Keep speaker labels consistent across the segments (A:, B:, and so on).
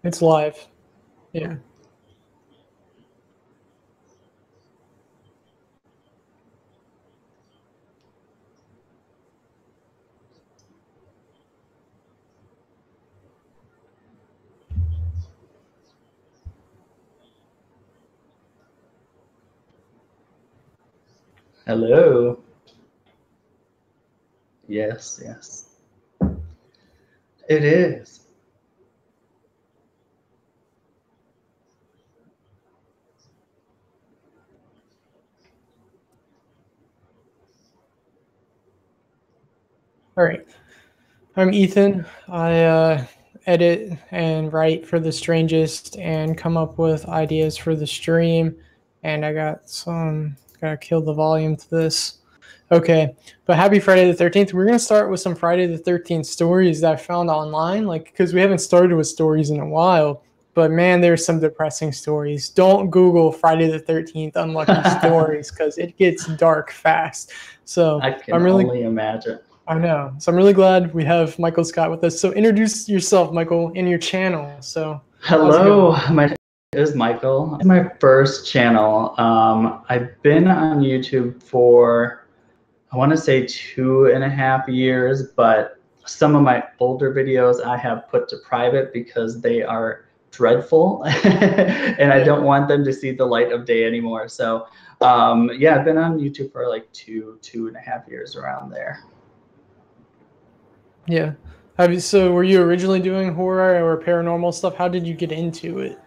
A: It's live. Yeah.
B: Hello. Yes, yes. It is.
A: All right. I'm Ethan. I edit and write for The Strangest and come up with ideas for the stream. And I gotta kill the volume to this. Okay. But happy Friday the 13th. We're going to start with some Friday the 13th stories that I found online, because we haven't started with stories in a while. But man, there's some depressing stories. Don't Google Friday the 13th unlucky stories because it gets dark fast. So
B: I can only imagine.
A: I know. So I'm really glad we have MichaelScot with us. So introduce yourself, Michael, and your channel. So
B: hello, my name is Michael. It's my first channel. I've been on YouTube for, I want to say 2.5 years, but some of my older videos I have put to private because they are dreadful and I don't want them to see the light of day anymore. So yeah, I've been on YouTube for like 2.5 years around there.
A: Yeah. So were you originally doing horror or paranormal stuff? How did you get into it?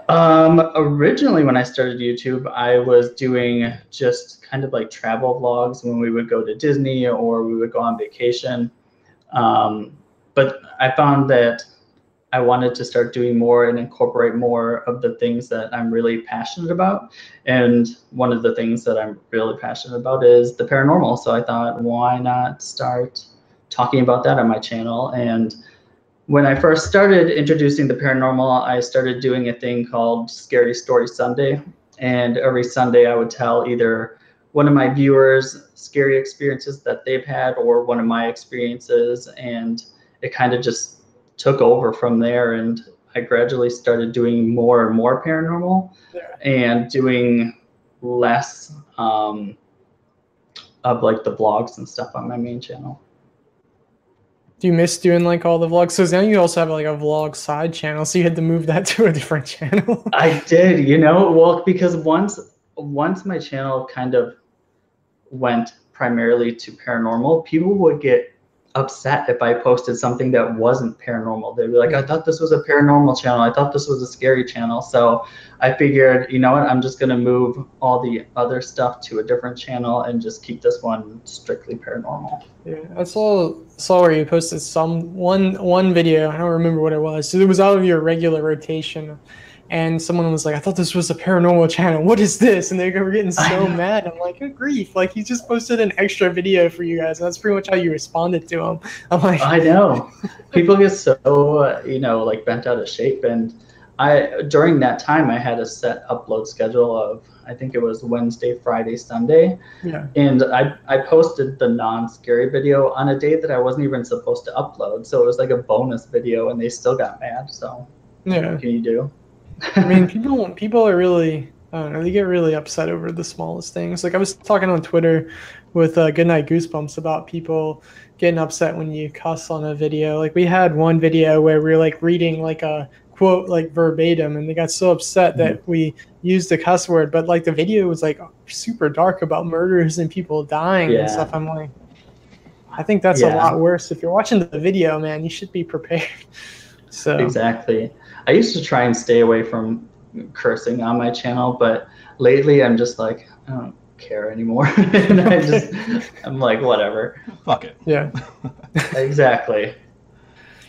B: Originally when I started YouTube, I was doing just kind of like travel vlogs when we would go to Disney or we would go on vacation. But I found that I wanted to start doing more and incorporate more of the things that I'm really passionate about. And one of the things that I'm really passionate about is the paranormal. So I thought, why not start talking about that on my channel? And when I first started introducing the paranormal, I started doing a thing called Scary Story Sunday. And every Sunday I would tell either one of my viewers scary experiences that they've had or one of my experiences. And it kind of just took over from there. And I gradually started doing more and more paranormal and doing less of like the vlogs and stuff on my main channel.
A: Do you miss doing like all the vlogs? So now you also have like a vlog side channel, so you had to move that to a different channel.
B: I did, well, because once my channel kind of went primarily to paranormal, people would get upset if I posted something that wasn't paranormal. They'd be like, I thought this was a paranormal channel. I thought this was a scary channel. So I figured, you know what, I'm just going to move all the other stuff to a different channel and just keep this one strictly paranormal.
A: Yeah, I saw where you posted one video. I don't remember what it was. So it was out of your regular rotation. And someone was like, I thought this was a paranormal channel. What is this? And they were getting so mad. I'm like, good grief. Like, he just posted an extra video for you guys. And that's pretty much how you responded to him. I'm like,
B: I know. People get so, like bent out of shape. And during that time, I had a set upload schedule of, I think it was Wednesday, Friday, Sunday.
A: Yeah.
B: And I posted the non-scary video on a day that I wasn't even supposed to upload. So it was like a bonus video and they still got mad. So
A: yeah.
B: What can you do?
A: I mean, people are really, I don't know, they get really upset over the smallest things. Like I was talking on Twitter with Goodnight Goosebumps about people getting upset when you cuss on a video. Like we had one video where we were like reading like a quote like verbatim, and they got so upset that we used the cuss word. But like the video was like super dark about murders and people dying and stuff. I'm like, I think that's a lot worse. If you're watching the video, man, you should be prepared. So
B: exactly. I used to try and stay away from cursing on my channel, but lately I'm just like, I don't care anymore. And I'm like, whatever.
C: Fuck it.
A: Yeah.
B: Exactly.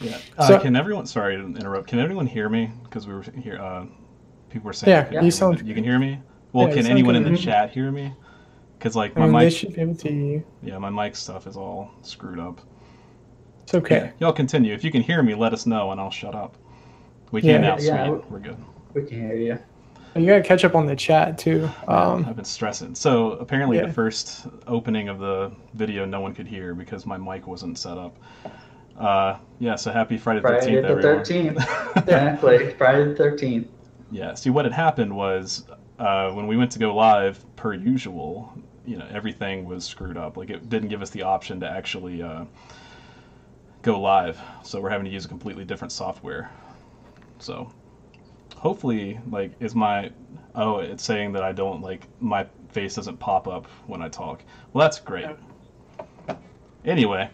C: Yeah. So, can everyone, sorry to interrupt, can everyone hear me? Because we were here, people were saying, you can hear me? Well, can anyone in the chat hear me? Because like my mic,
A: they should be able to hear you.
C: Yeah, my mic stuff is all screwed up.
A: It's okay.
C: Yeah, y'all continue. If you can hear me, let us know and I'll shut up. We can now, sweet. We're good.
B: We can hear you.
A: You gotta catch up on the chat too.
C: I've been stressing. So apparently the first opening of the video no one could hear because my mic wasn't set up. Yeah, so happy Friday the 13th,
B: Friday the
C: everyone.
B: 13th. Exactly, Friday the 13th.
C: Yeah, see, what had happened was when we went to go live, per usual, everything was screwed up. Like, it didn't give us the option to actually go live, so we're having to use a completely different software. So hopefully, like, it's saying that I don't, like, my face doesn't pop up when I talk. Well, that's great. Anyway,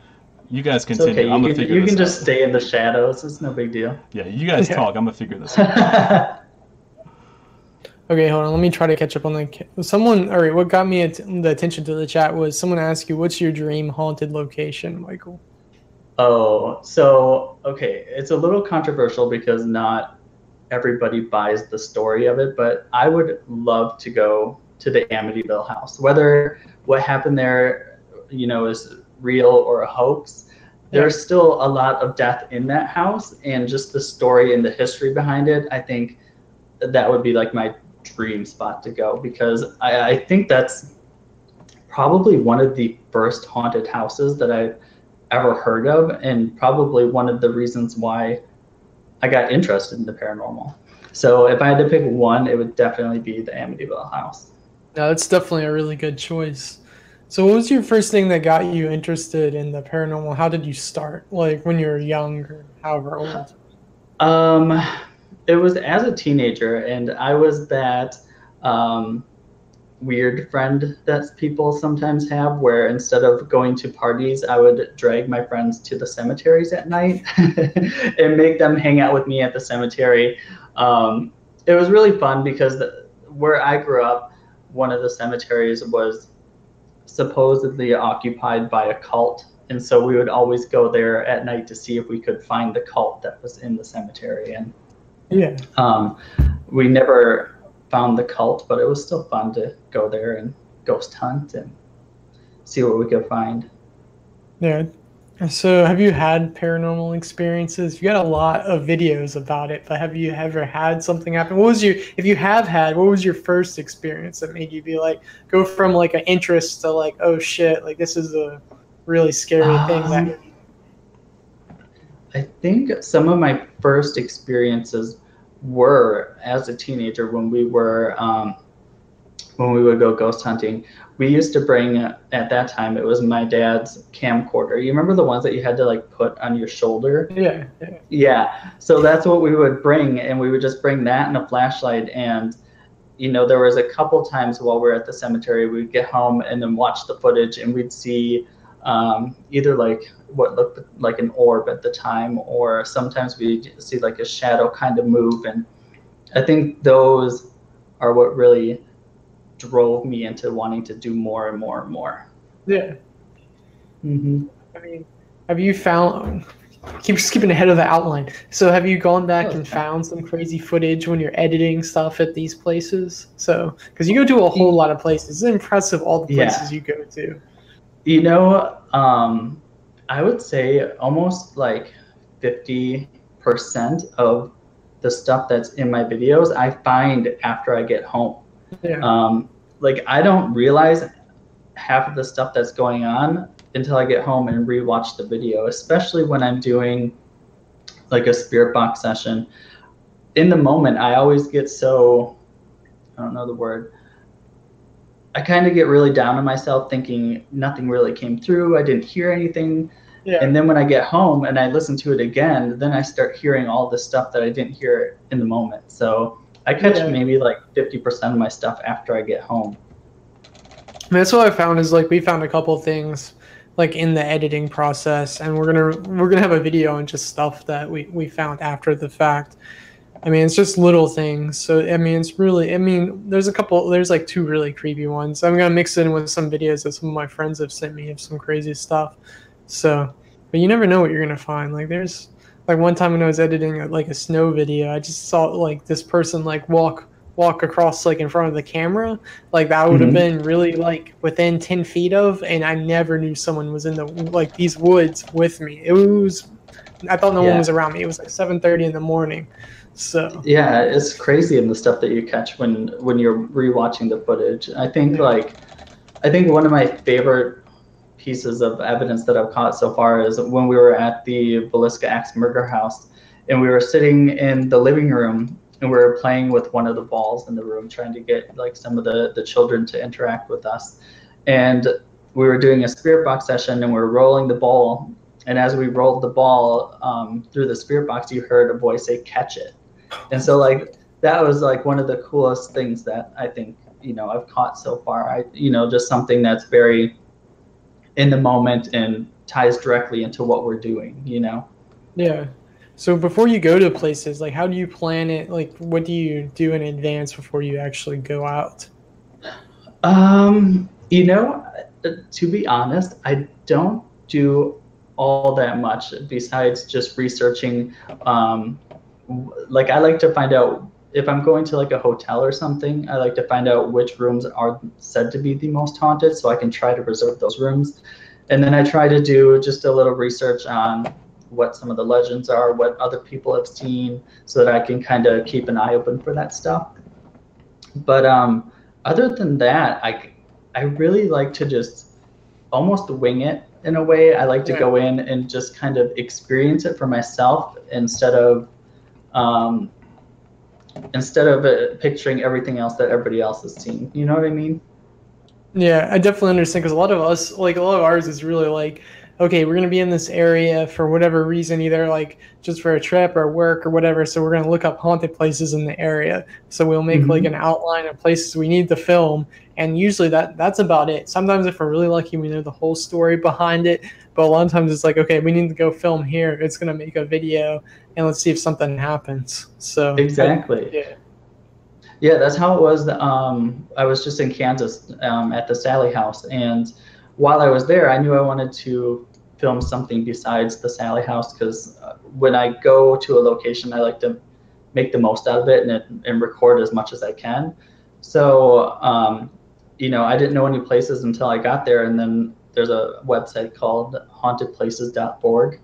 C: you guys continue.
B: Okay.
C: I'm gonna figure this out.
B: You can just stay in the shadows. It's no big deal.
C: Yeah, you guys talk. I'm gonna figure this out.
A: Okay, hold on. Let me try to catch up on someone. All right, what got me the attention to the chat was someone asked you, "What's your dream haunted location, Michael?"
B: Oh, so okay, it's a little controversial because not everybody buys the story of it, but I would love to go to the Amityville house. Whether what happened there, is real or a hoax, there's still a lot of death in that house, and just the story and the history behind it, I think that would be like my dream spot to go, because I think that's probably one of the first haunted houses that I've ever heard of, and probably one of the reasons why I got interested in the paranormal. So if I had to pick one, it would definitely be the Amityville house.
A: No, that's definitely a really good choice. So what was your first thing that got you interested in the paranormal? How did you start? Like when you were young or however old?
B: It was as a teenager, and I was that weird friend that people sometimes have, where instead of going to parties, I would drag my friends to the cemeteries at night and make them hang out with me at the cemetery. It was really fun because where I grew up, one of the cemeteries was supposedly occupied by a cult. And so we would always go there at night to see if we could find the cult that was in the cemetery. And we never found the cult, but it was still fun to go there and ghost hunt and see what we could find.
A: Yeah. So have you had paranormal experiences? You got a lot of videos about it, but have you ever had something happen? If you have had, what was your first experience that made you be like, go from like an interest to like, oh shit, like this is a really scary thing?
B: I think some of my first experiences were as a teenager when we would go ghost hunting. We used to bring, at that time, it was my dad's camcorder. You remember the ones that you had to like put on your shoulder? Yeah. So that's what we would bring, and we would just bring that and a flashlight. And there was a couple times while we were at the cemetery, we'd get home and then watch the footage, and we'd see either like what looked like an orb at the time, or sometimes we'd see like a shadow kind of move. And I think those are what really drove me into wanting to do more and more and more.
A: Yeah. I mean, have you found, keep skipping ahead of the outline, so have you gone back and found some crazy footage when you're editing stuff at these places? So because you go to a whole lot of places, it's impressive all the places you go to.
B: I would say almost like 50% of the stuff that's in my videos I find after I get home. Like I don't realize half of the stuff that's going on until I get home and rewatch the video, especially when I'm doing like a spirit box session. In the moment, I always get so, I don't know the word, I kind of get really down on myself thinking nothing really came through. I didn't hear anything. And then when I get home and I listen to it again, then I start hearing all this stuff that I didn't hear in the moment. So I catch maybe like 50% of my stuff after I get home.
A: That's what I found is like we found a couple things like in the editing process, and we're gonna have a video on just stuff that we found after the fact. I mean, it's just little things. So I mean, it's really, there's like two really creepy ones. I'm gonna mix it in with some videos that some of my friends have sent me of some crazy stuff. So, but you never know what you're gonna find. Like there's like one time when I was editing like a snow video, I just saw like this person like walk across like in front of the camera, like that would have been really like within 10 feet of, and I never knew someone was in the like these woods with me. I thought no one was around me. It was like 7:30 in the morning. So
B: yeah, it's crazy in the stuff that you catch when you're rewatching the footage. I think one of my favorite pieces of evidence that I've caught so far is when we were at the Villisca Axe Murder House, and we were sitting in the living room, and we were playing with one of the balls in the room, trying to get like some of the children to interact with us. And we were doing a spirit box session, and we were rolling the ball. And as we rolled the ball through the spirit box, you heard a voice say, "Catch it." And so like that was like one of the coolest things that I think, you know, I've caught so far. You know, just something that's very in the moment and ties directly into what we're doing, you know?
A: Yeah. So before you go to places, like how do you plan it? Like what do you do in advance before you actually go out?
B: You know, to be honest, I don't do all that much besides just researching. Like I like to find out if I'm going to like a hotel or something, I like to find out which rooms are said to be the most haunted so I can try to reserve those rooms. And then I try to do just a little research on what some of the legends are, what other people have seen, so that I can kind of keep an eye open for that stuff. But other than that, I really like to just almost wing it in a way. I like to go in and just kind of experience it for myself instead of picturing everything else that everybody else has seen. You know what I mean?
A: Yeah, I definitely understand because a lot of us, like a lot of ours is really like, okay, we're going to be in this area for whatever reason, either like just for a trip or work or whatever. So we're going to look up haunted places in the area. So we'll make like an outline of places we need to film. And usually that's about it. Sometimes if we're really lucky, we know the whole story behind it. But a lot of times it's like, okay, we need to go film here. It's going to make a video and let's see if something happens. So
B: exactly. Yeah, that's how it was. I was just in Kansas at the Sally House, and while I was there, I knew I wanted to film something besides the Sally House because when I go to a location, I like to make the most out of it and record as much as I can. So, you know, I didn't know any places until I got there, and then there's a website called hauntedplaces.org,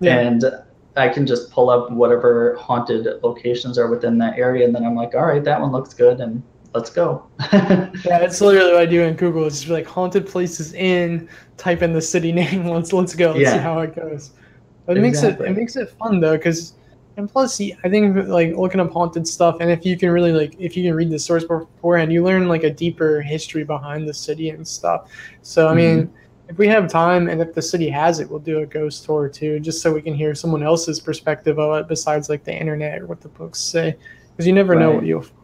B: and I can just pull up whatever haunted locations are within that area, and then I'm like, all right, that one looks good, and let's go.
A: Yeah, it's literally what I do in Google. It's just like haunted places in, type in the city name. Let's go. Let's see how it goes. But it makes it fun though, because and plus, I think like looking up haunted stuff, and if you can really if you can read the source beforehand, you learn like a deeper history behind the city and stuff. So I mean. If we have time and if the city has it, we'll do a ghost tour too, just so we can hear someone else's perspective of it besides like the internet or what the books say, because you never know what you'll find.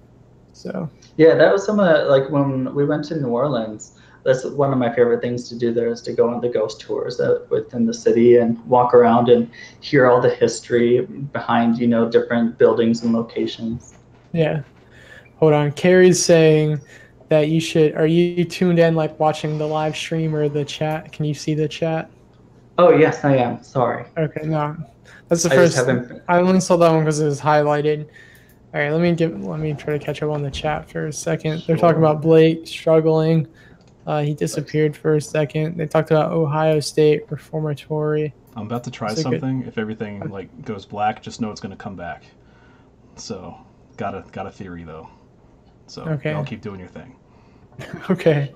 A: So
B: yeah, that was some of like when we went to New Orleans. That's one of my favorite things to do there is to go on the ghost tours within the city and walk around and hear all the history behind, you know, different buildings and locations.
A: Yeah. Hold on. Carrie's saying that you should, are you tuned in like watching the live stream or the chat? Can you see the chat?
B: Oh, yes, I am. Sorry.
A: Okay, no. That's the first. I only saw that one because it was highlighted. All right, let me try to catch up on the chat for a second. They're talking about Blake struggling. He disappeared for a second. They talked about Ohio State Reformatory.
C: I'm about to try something. If everything like goes black, just know it's going to come back. So, got a theory though. So I'll keep doing your thing.
A: Okay.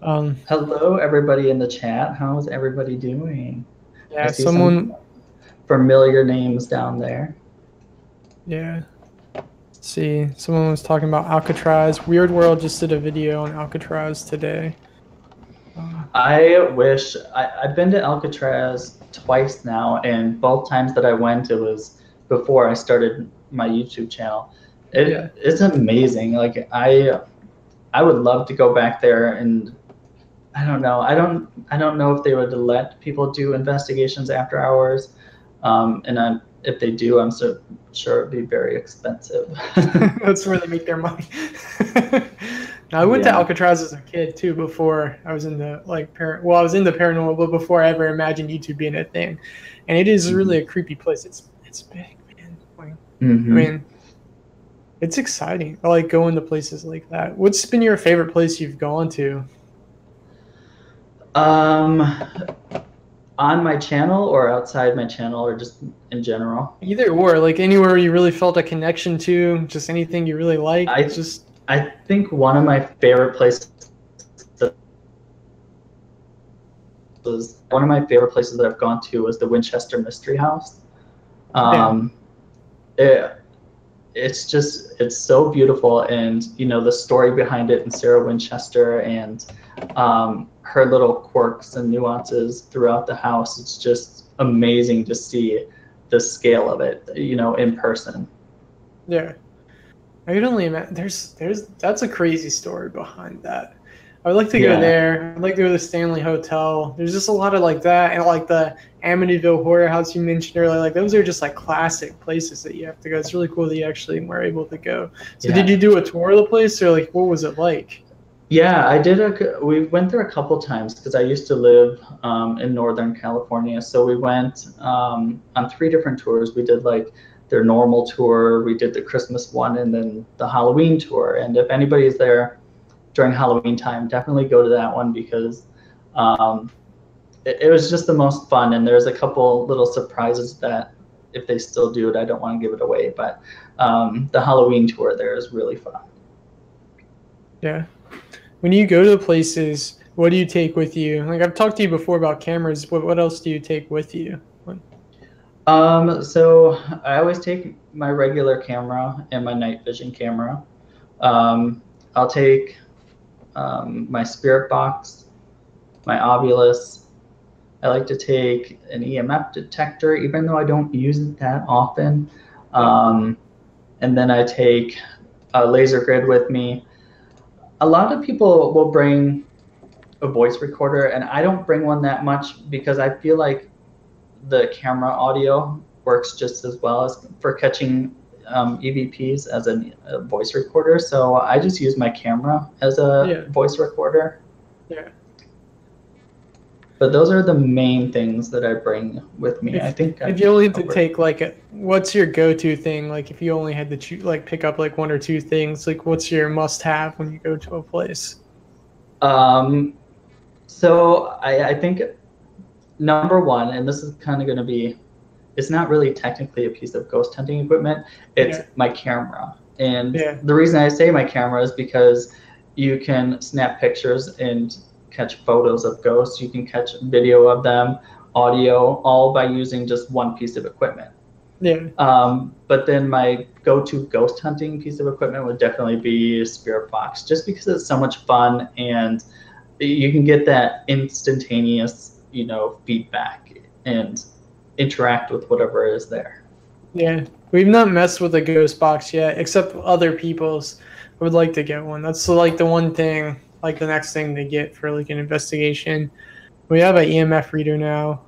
B: Hello, everybody in the chat. How's everybody doing?
A: Yeah, someone
B: familiar names down there.
A: Yeah. Let's see, someone was talking about Alcatraz. Weird World just did a video on Alcatraz today.
B: I wish I've been to Alcatraz twice now, and both times that I went, it was before I started my YouTube channel. It's amazing. Like I would love to go back there, and I don't know. I don't know if they would let people do investigations after hours, and if they do, I'm so sure it'd be very expensive.
A: That's where they make their money. Now, I went to Alcatraz as a kid too. Before I was into I was into paranormal, but before I ever imagined YouTube being a thing, and it is really a creepy place. It's big, man. I mean. It's exciting. I like going to places like that. What's been your favorite place you've gone to?
B: On my channel or outside my channel or just in general?
A: Either or, like anywhere you really felt a connection to, just anything you really like.
B: I think one of my favorite places was one of my favorite places that I've gone to was the Winchester Mystery House. It's so beautiful, and you know the story behind it, and Sarah Winchester, and her little quirks and nuances throughout the house. It's just amazing to see the scale of it, you know, in person.
A: Yeah, I can only imagine. That's a crazy story behind that. I would like to go there. I'd like to go to the Stanley Hotel. There's just a lot of like that, and like the Amityville Horror House you mentioned earlier. Like those are just like classic places that you have to go. It's really cool that you actually were able to go. So did you do a tour of the place, or like what was it like?
B: Yeah, I did. We went there a couple times because I used to live in Northern California. So we went on 3 different tours. We did like their normal tour, we did the Christmas one, and then the Halloween tour. And if anybody's there during Halloween time, definitely go to that one because it was just the most fun. And there's a couple little surprises that if they still do it, I don't want to give it away. But the Halloween tour there is really fun.
A: Yeah. When you go to places, what do you take with you? Like I've talked to you before about cameras. What else do you take with you?
B: So I always take my regular camera and my night vision camera. I'll take my spirit box, my Ovilus. I like to take an EMF detector, even though I don't use it that often. And then I take a laser grid with me. A lot of people will bring a voice recorder, and I don't bring one that much because I feel like the camera audio works just as well as for catching EVPs as a voice recorder. So I just use my camera as a voice recorder.
A: Yeah.
B: But those are the main things that I bring with me. I think
A: if you only had to take like what's your go-to thing? Like if you only had to choose, like pick up like 1 or 2 things, like what's your must-have when you go to a place?
B: So I think number 1, and this is kind of going to be, it's not really technically a piece of ghost hunting equipment. It's my camera. And the reason I say my camera is because you can snap pictures and catch photos of ghosts. You can catch video of them, audio, all by using just one piece of equipment.
A: Yeah.
B: But then my go-to ghost hunting piece of equipment would definitely be a spirit box, just because it's so much fun and you can get that instantaneous, you know, feedback and interact with whatever is there.
A: Yeah, we've not messed with a ghost box yet, except other people's. I would like to get one. That's like the one thing, like the next thing to get for like an investigation. We have an EMF reader now,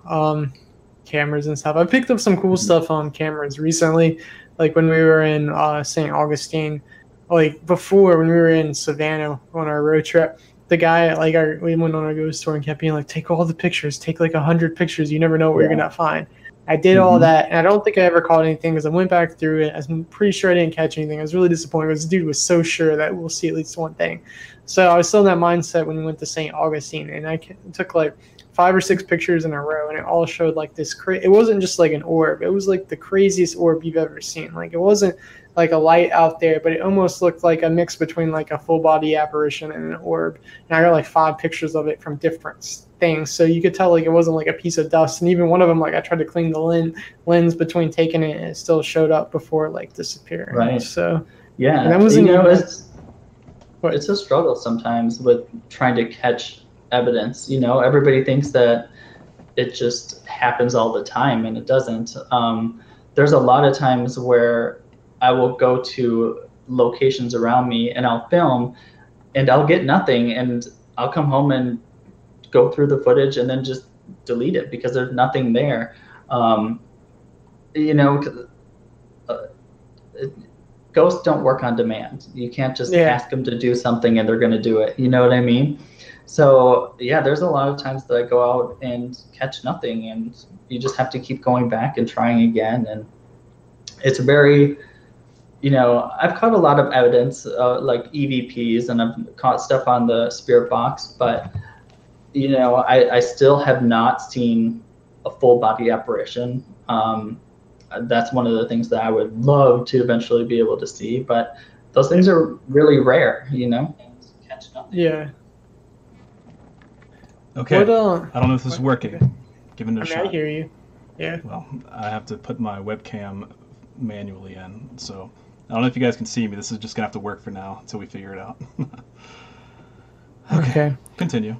A: cameras and stuff. I picked up some cool stuff on cameras recently, like when we were in St. Augustine, like before when we were in Savannah on our road trip. The guy, like, we went on our ghost tour and kept being like, take all the pictures, take like 100 pictures. You never know what you're going to find. I did all that, and I don't think I ever caught anything because I went back through it. I'm pretty sure I didn't catch anything. I was really disappointed because this dude was so sure that we'll see at least one thing. So I was still in that mindset when we went to St. Augustine, and I took like 5 or 6 pictures in a row, and it all showed like this it wasn't just like an orb. It was like the craziest orb you've ever seen. Like it wasn't like a light out there, but it almost looked like a mix between like a full body apparition and an orb. And I got like 5 pictures of it from different things, so you could tell like it wasn't like a piece of dust. And even one of them, like I tried to clean the lens between taking it, and it still showed up before like disappearing.
B: Right.
A: So
B: yeah,
A: and that wasn't,
B: you know, it's a struggle sometimes with trying to catch evidence. You know, everybody thinks that it just happens all the time, and it doesn't. There's a lot of times where I will go to locations around me and I'll film and I'll get nothing, and I'll come home and go through the footage and then just delete it because there's nothing there. You know, ghosts don't work on demand. You can't just ask them to do something and they're going to do it. You know what I mean? So yeah, there's a lot of times that I go out and catch nothing, and you just have to keep going back and trying again. And it's very, you know, I've caught a lot of evidence, like EVPs, and I've caught stuff on the spirit box, but you know, I still have not seen a full body apparition. That's one of the things that I would love to eventually be able to see, but those things are really rare, you know?
A: Yeah.
C: Okay. I don't know if this is working.
A: Okay.
C: Giving it a shot.
A: I hear you. Yeah.
C: Well, I have to put my webcam manually in, so I don't know if you guys can see me. This is just gonna have to work for now until we figure it out. Okay. Continue.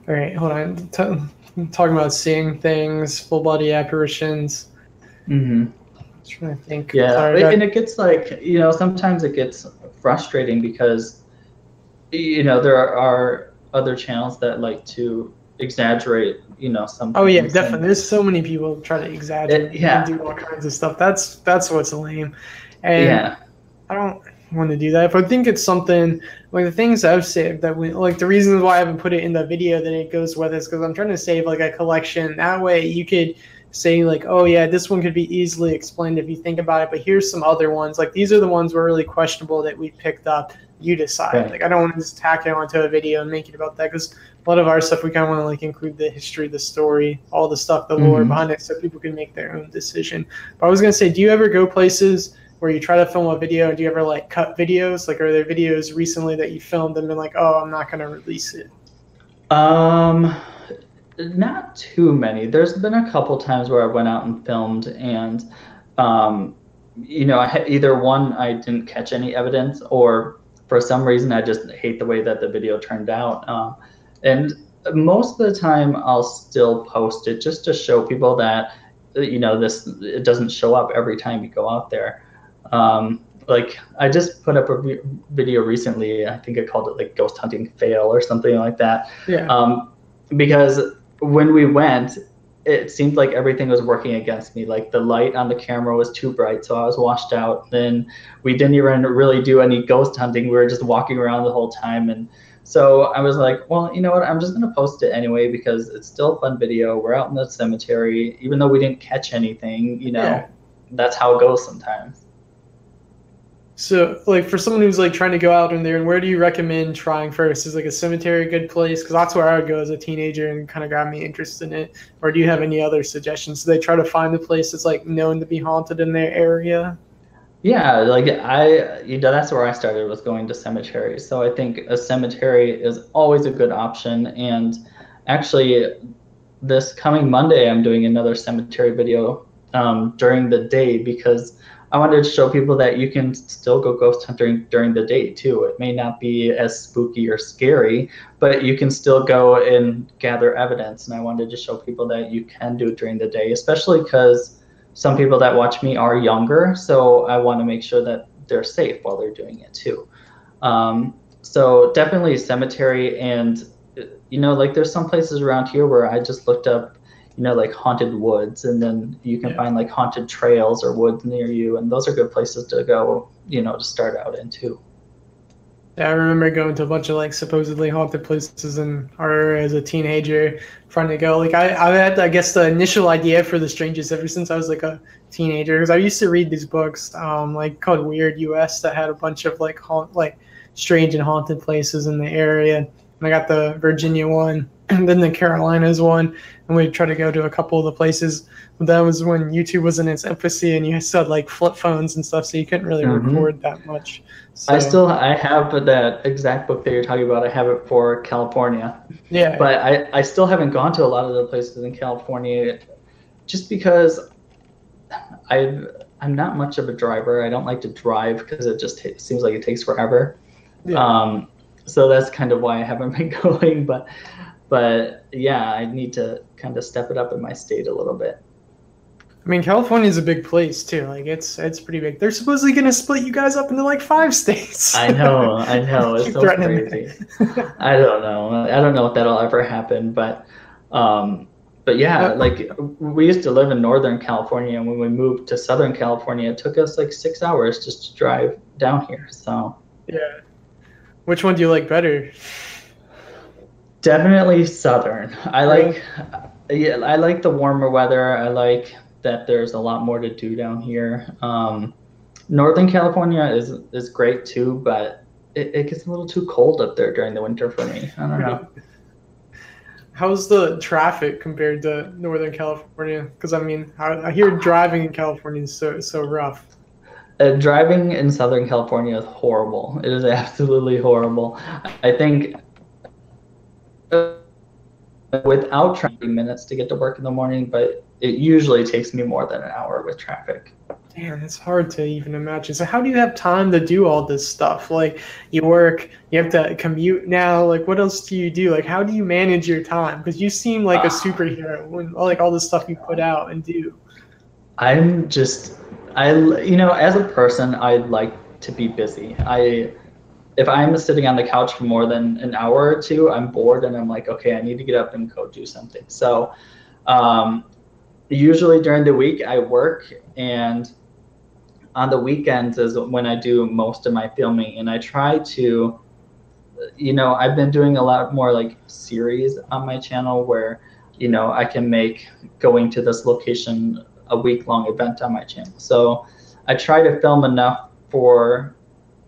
A: All right, hold on. Talking about seeing things, full body apparitions.
B: Mm-hmm.
A: Trying to think.
B: Yeah,
A: Sorry,
B: and it gets like, sometimes it gets frustrating because, there are other channels that like to exaggerate, some
A: oh yeah,
B: things.
A: definitely. There's so many people try to exaggerate
B: yeah.
A: and do all kinds of stuff. That's what's lame. And
B: Yeah.
A: I don't want to do that. But I think it's something like the things I've saved that we like. The reasons why I haven't put it in the video that it goes with is because I'm trying to save like a collection. That way you could say like, oh yeah, this one could be easily explained if you think about it. But here's some other ones. Like these are the ones were really questionable that we picked up. You decide.
B: Right.
A: Like I don't want to just tack it onto a video and make it about that because a lot of our stuff we kind of want to like include the history, the story, all the stuff, the lore behind it, so people can make their own decision. But I was gonna say, do you ever go places where you try to film a video, and do you ever like cut videos? Like, are there videos recently that you filmed and been like, oh, I'm not gonna release it?
B: Not too many. There's been a couple times where I went out and filmed, and I had either one, I didn't catch any evidence, or for some reason I just hate the way that the video turned out. And most of the time I'll still post it just to show people that it doesn't show up every time you go out there. Like I just put up a video recently. I think I called it like ghost hunting fail or something like that.
A: Yeah.
B: Because when we went, it seemed like everything was working against me. Like the light on the camera was too bright, so I was washed out. Then we didn't even really do any ghost hunting. We were just walking around the whole time. And so I was like, well, you know what? I'm just going to post it anyway because it's still a fun video. We're out in the cemetery. Even though we didn't catch anything, that's how it goes sometimes.
A: So, like, for someone who's like trying to go out in there, and where do you recommend trying first? Is like a cemetery a good place? Because that's where I would go as a teenager, and kind of got me interested in it. Or do you have any other suggestions? Do they try to find a place that's like known to be haunted in their area?
B: Yeah, like that's where I started, was going to cemeteries. So I think a cemetery is always a good option. And actually, this coming Monday, I'm doing another cemetery video during the day because I wanted to show people that you can still go ghost hunting during the day too. It may not be as spooky or scary, but you can still go and gather evidence. And I wanted to show people that you can do it during the day, especially because some people that watch me are younger. So I want to make sure that they're safe while they're doing it too. So definitely cemetery. And, like there's some places around here where I just looked up, like haunted woods, and then you can find like haunted trails or woods near you, and those are good places to go, to start out in too.
A: Yeah, I remember going to a bunch of like supposedly haunted places in our area as a teenager, trying to go. Like I had, I guess, the initial idea for the Strangest ever since I was like a teenager, because I used to read these books, like called Weird US, that had a bunch of like strange and haunted places in the area. And I got the Virginia one, and then the Carolinas one, and we'd try to go to a couple of the places. But that was when YouTube was in its infancy, and you still had like flip phones and stuff, so you couldn't really record that much. So,
B: I have that exact book that you're talking about. I have it for California.
A: Yeah.
B: But I still haven't gone to a lot of the places in California, just because I'm not much of a driver. I don't like to drive because it just seems like it takes forever. Yeah. So that's kind of why I haven't been going. But yeah, I need to kind of step it up in my state a little bit.
A: I mean, California is a big place too. Like it's pretty big. They're supposedly going to split you guys up into like 5 states.
B: I know. It's so crazy. I don't know if that'll ever happen, but yeah, like we used to live in Northern California, and when we moved to Southern California, it took us like 6 hours just to drive down here. So
A: yeah. Which one do you like better?
B: Definitely Southern. I like the warmer weather. I like that there's a lot more to do down here. Northern California is great too, but it gets a little too cold up there during the winter for me. I don't know.
A: How's the traffic compared to Northern California? Because I mean, I hear driving in California is so rough.
B: Driving in Southern California is horrible. It is absolutely horrible. I think without traffic minutes to get to work in the morning, but it usually takes me more than an hour with traffic.
A: Damn, it's hard to even imagine. So how do you have time to do all this stuff? Like, you work, you have to commute now. Like, what else do you do? Like, how do you manage your time? Because you seem like a superhero when, like, all the stuff you put out and do.
B: I'm just, as a person, I like to be busy. If I'm sitting on the couch for more than an hour or two, I'm bored and I'm like, okay, I need to get up and go do something. So usually during the week I work, and on the weekends is when I do most of my filming. And I try to, I've been doing a lot more like series on my channel where, I can make going to this location a week-long event on my channel. So I try to film enough for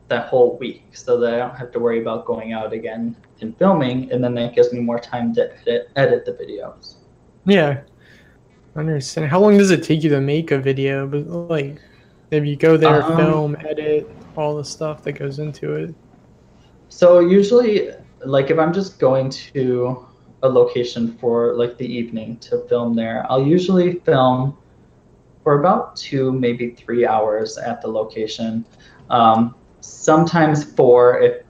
B: that whole week so that I don't have to worry about going out again and filming, and then that gives me more time to edit the videos.
A: Yeah, I understand. How long does it take you to make a video? But like, if you go there, film, edit, all the stuff that goes into it.
B: So usually, like if I'm just going to a location for like the evening to film there, I'll usually film for about 2, maybe 3 hours at the location. Sometimes 4 if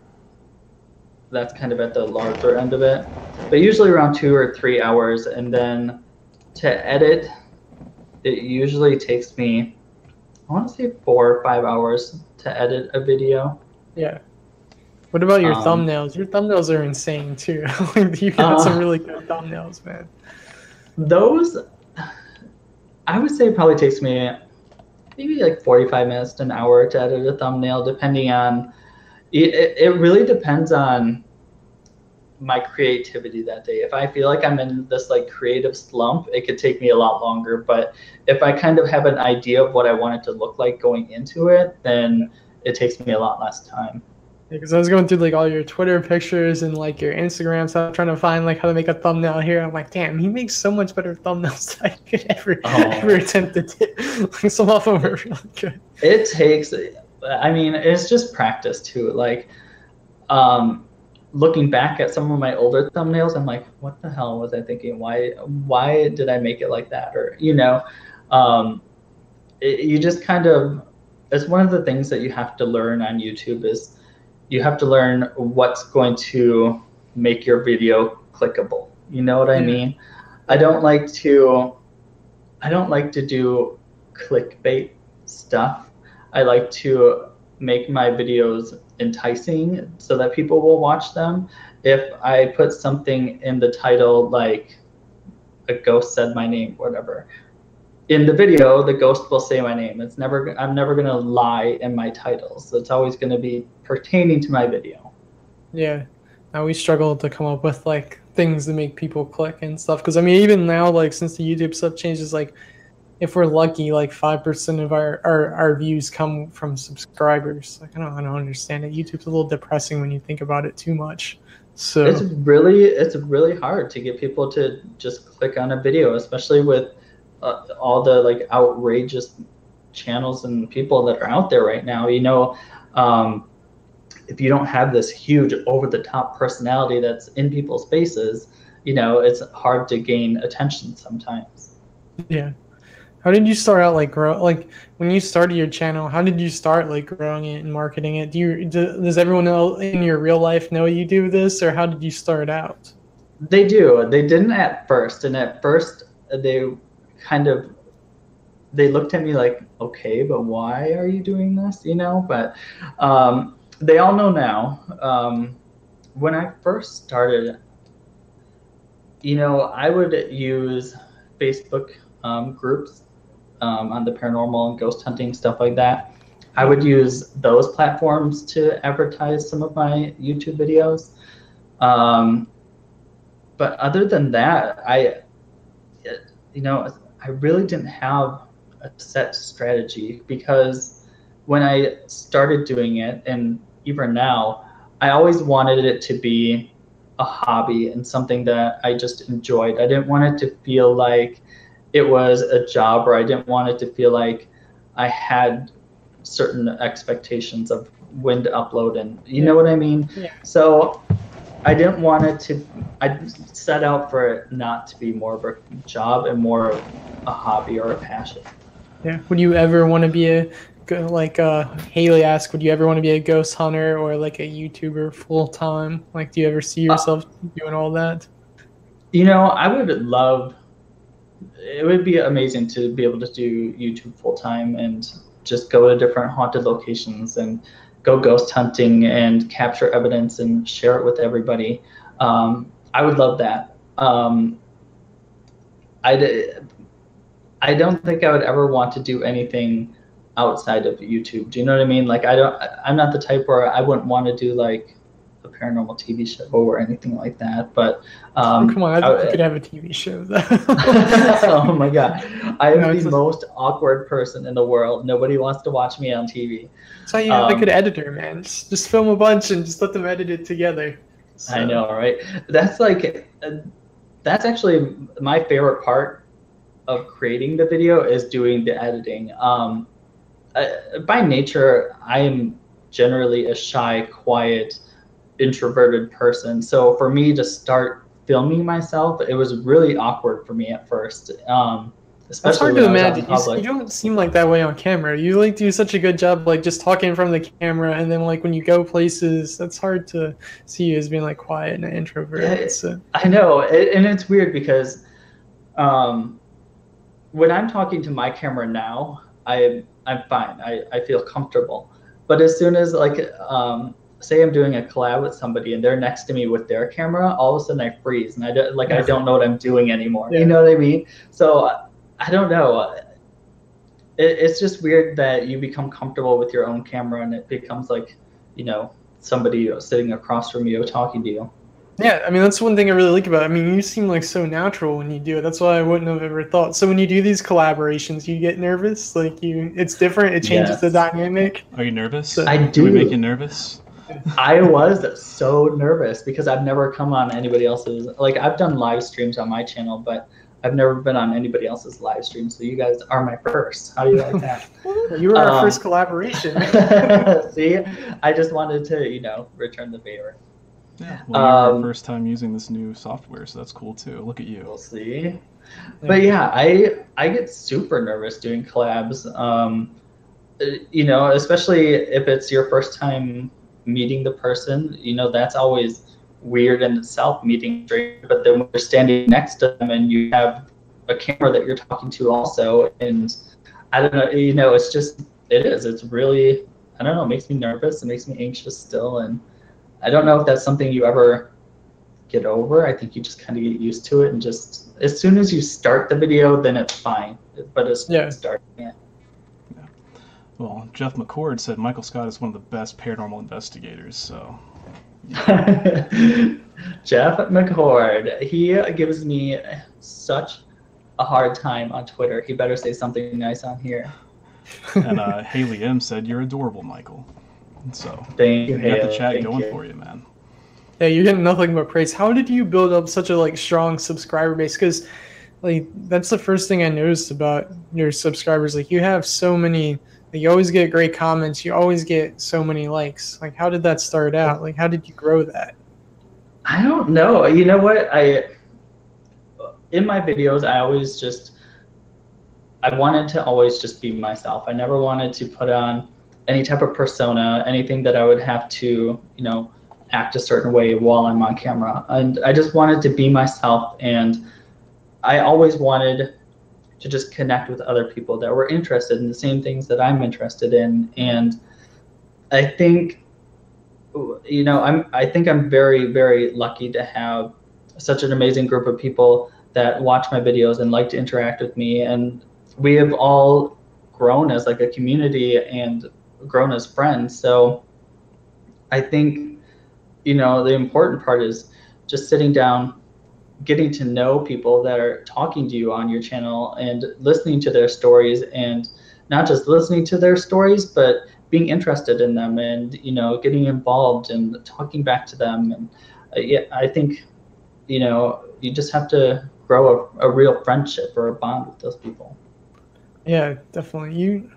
B: that's kind of at the larger end of it, but usually around 2 or 3 hours. And then to edit, it usually takes me, I want to say 4 or 5 hours to edit a video.
A: Yeah. What about your thumbnails? Your thumbnails are insane too. You got some really good thumbnails, man.
B: Those, I would say, probably takes me maybe like 45 minutes to an hour to edit a thumbnail, depending on, it really depends on my creativity that day. If I feel like I'm in this like creative slump, it could take me a lot longer. But if I kind of have an idea of what I want it to look like going into it, then it takes me a lot less time.
A: Because I was going through like all your Twitter pictures and like your Instagram, so I'm trying to find like how to make a thumbnail here. I'm like, damn, he makes so much better thumbnails than I could ever attempt to do. Like, some of them are really good.
B: It takes, I mean, it's just practice too. Like, looking back at some of my older thumbnails, I'm like, what the hell was I thinking? Why did I make it like that? Or, you just kind of, it's one of the things that you have to learn on YouTube is you have to learn what's going to make your video clickable. You know what I mean? I don't like to do clickbait stuff. I like to make my videos enticing so that people will watch them. If I put something in the title like a ghost said my name, whatever, in the video the ghost will say my name. I'm never gonna lie in my titles. So it's always gonna be pertaining to my video.
A: Yeah. Now we struggle to come up with like things to make people click and stuff. Because I mean, even now, like since the YouTube stuff changes, like if we're lucky, like 5% of our views come from subscribers. Like I don't understand it. YouTube's a little depressing when you think about it too much. So
B: it's really hard to get people to just click on a video, especially with all the like outrageous channels and people that are out there right now. If you don't have this huge over-the-top personality that's in people's faces, it's hard to gain attention sometimes.
A: Yeah. How did you start out like when you started your channel, how did you start like growing it and marketing it? Does everyone else in your real life know you do this, or how did you start out?
B: They do. They didn't at first, and at first they looked at me like, okay, but why are you doing this? But they all know now. When I first started, I would use Facebook groups on the paranormal and ghost hunting, stuff like that. I would use those platforms to advertise some of my YouTube videos. But other than that, I really didn't have a set strategy, because when I started doing it, and even now, I always wanted it to be a hobby and something that I just enjoyed. I didn't want it to feel like it was a job, or I didn't want it to feel like I had certain expectations of when to upload, and you know what I mean?
A: Yeah.
B: So I didn't want it to. I set out for it not to be more of a job and more of a hobby or a passion.
A: Yeah. Would you ever want to be like Haley asked, would you ever want to be a ghost hunter or like a YouTuber full time? Like, do you ever see yourself doing all that?
B: I would love. It would be amazing to be able to do YouTube full time and just go to different haunted locations and go ghost hunting and capture evidence and share it with everybody. I would love that. I don't think I would ever want to do anything outside of YouTube. Do you know what I mean? Like I'm not the type where I wouldn't want to do like a paranormal TV show or anything like that. But
A: come on, I think you could have a TV show though.
B: Oh my god, I am the most awkward person in the world. Nobody wants to watch me on TV.
A: So you have a good editor, man. Just film a bunch and just let them edit it together. So.
B: I know, right? That's actually my favorite part of creating the video is doing the editing. By nature, I am generally a shy, quiet, introverted person. So for me to start filming myself, it was really awkward for me at first.
A: That's hard to imagine. You don't seem like that way on camera. You like do such a good job, like just talking in front of the camera, and then like when you go places, that's hard to see you as being like quiet and an introvert.
B: Yeah,
A: so.
B: I know, and it's weird because when I'm talking to my camera now, I'm fine. I feel comfortable. But as soon as like say I'm doing a collab with somebody and they're next to me with their camera, all of a sudden I freeze and I don't know what I'm doing anymore. Yeah. You know what I mean? So I don't know. It's just weird that you become comfortable with your own camera and it becomes like, somebody sitting across from you talking to you.
A: Yeah, I mean, that's one thing I really like about it. I mean, you seem like so natural when you do it. That's why I wouldn't have ever thought. So when you do these collaborations, you get nervous? Like it's different? It changes the dynamic?
C: Are you nervous?
B: So, I do.
C: Do we make you nervous?
B: I was so nervous because I've never come on anybody else's, like I've done live streams on my channel, but I've never been on anybody else's live stream. So you guys are my first. How do you like that?
A: You were our first collaboration.
B: See, I just wanted to, return the favor.
C: Yeah, well, you're our first time using this new software, so that's cool too. Look at you.
B: We'll see. But yeah, I get super nervous doing collabs. Especially if it's your first time meeting the person, that's always weird in itself, meeting strangers. But then when you're standing next to them and you have a camera that you're talking to also, and I don't know, it's really, I don't know, it makes me nervous, it makes me anxious still, and I don't know if that's something you ever get over. I think you just kind of get used to it, and just as soon as you start the video, then it's fine. But as soon as starting it.
C: Yeah. Well, Jeff McCord said MichaelScot is one of the best paranormal investigators. So.
B: Jeff McCord, he gives me such a hard time on Twitter. He better say something nice on here.
C: And Haley M said, "You're adorable, Michael." So
B: thank you,
C: got the chat going for you, man.
A: Yeah, you're getting nothing but praise. How did you build up such a strong subscriber base? Because that's the first thing I noticed about your subscribers. Like you have so many. You always get great comments. You always get so many likes. Like how did that start out? Like how did you grow that?
B: I don't know. You know what? In my videos, I wanted to always just be myself. I never wanted to put on any type of persona, anything that I would have to, act a certain way while I'm on camera. And I just wanted to be myself, and I always wanted to just connect with other people that were interested in the same things that I'm interested in. And I think, I'm very, very lucky to have such an amazing group of people that watch my videos and like to interact with me. And we have all grown as like a community and grown as friends. So I think, the important part is just sitting down, getting to know people that are talking to you on your channel and listening to their stories, and not just listening to their stories, but being interested in them and, getting involved and talking back to them. And I think, you just have to grow a real friendship or a bond with those people.
A: Yeah, definitely.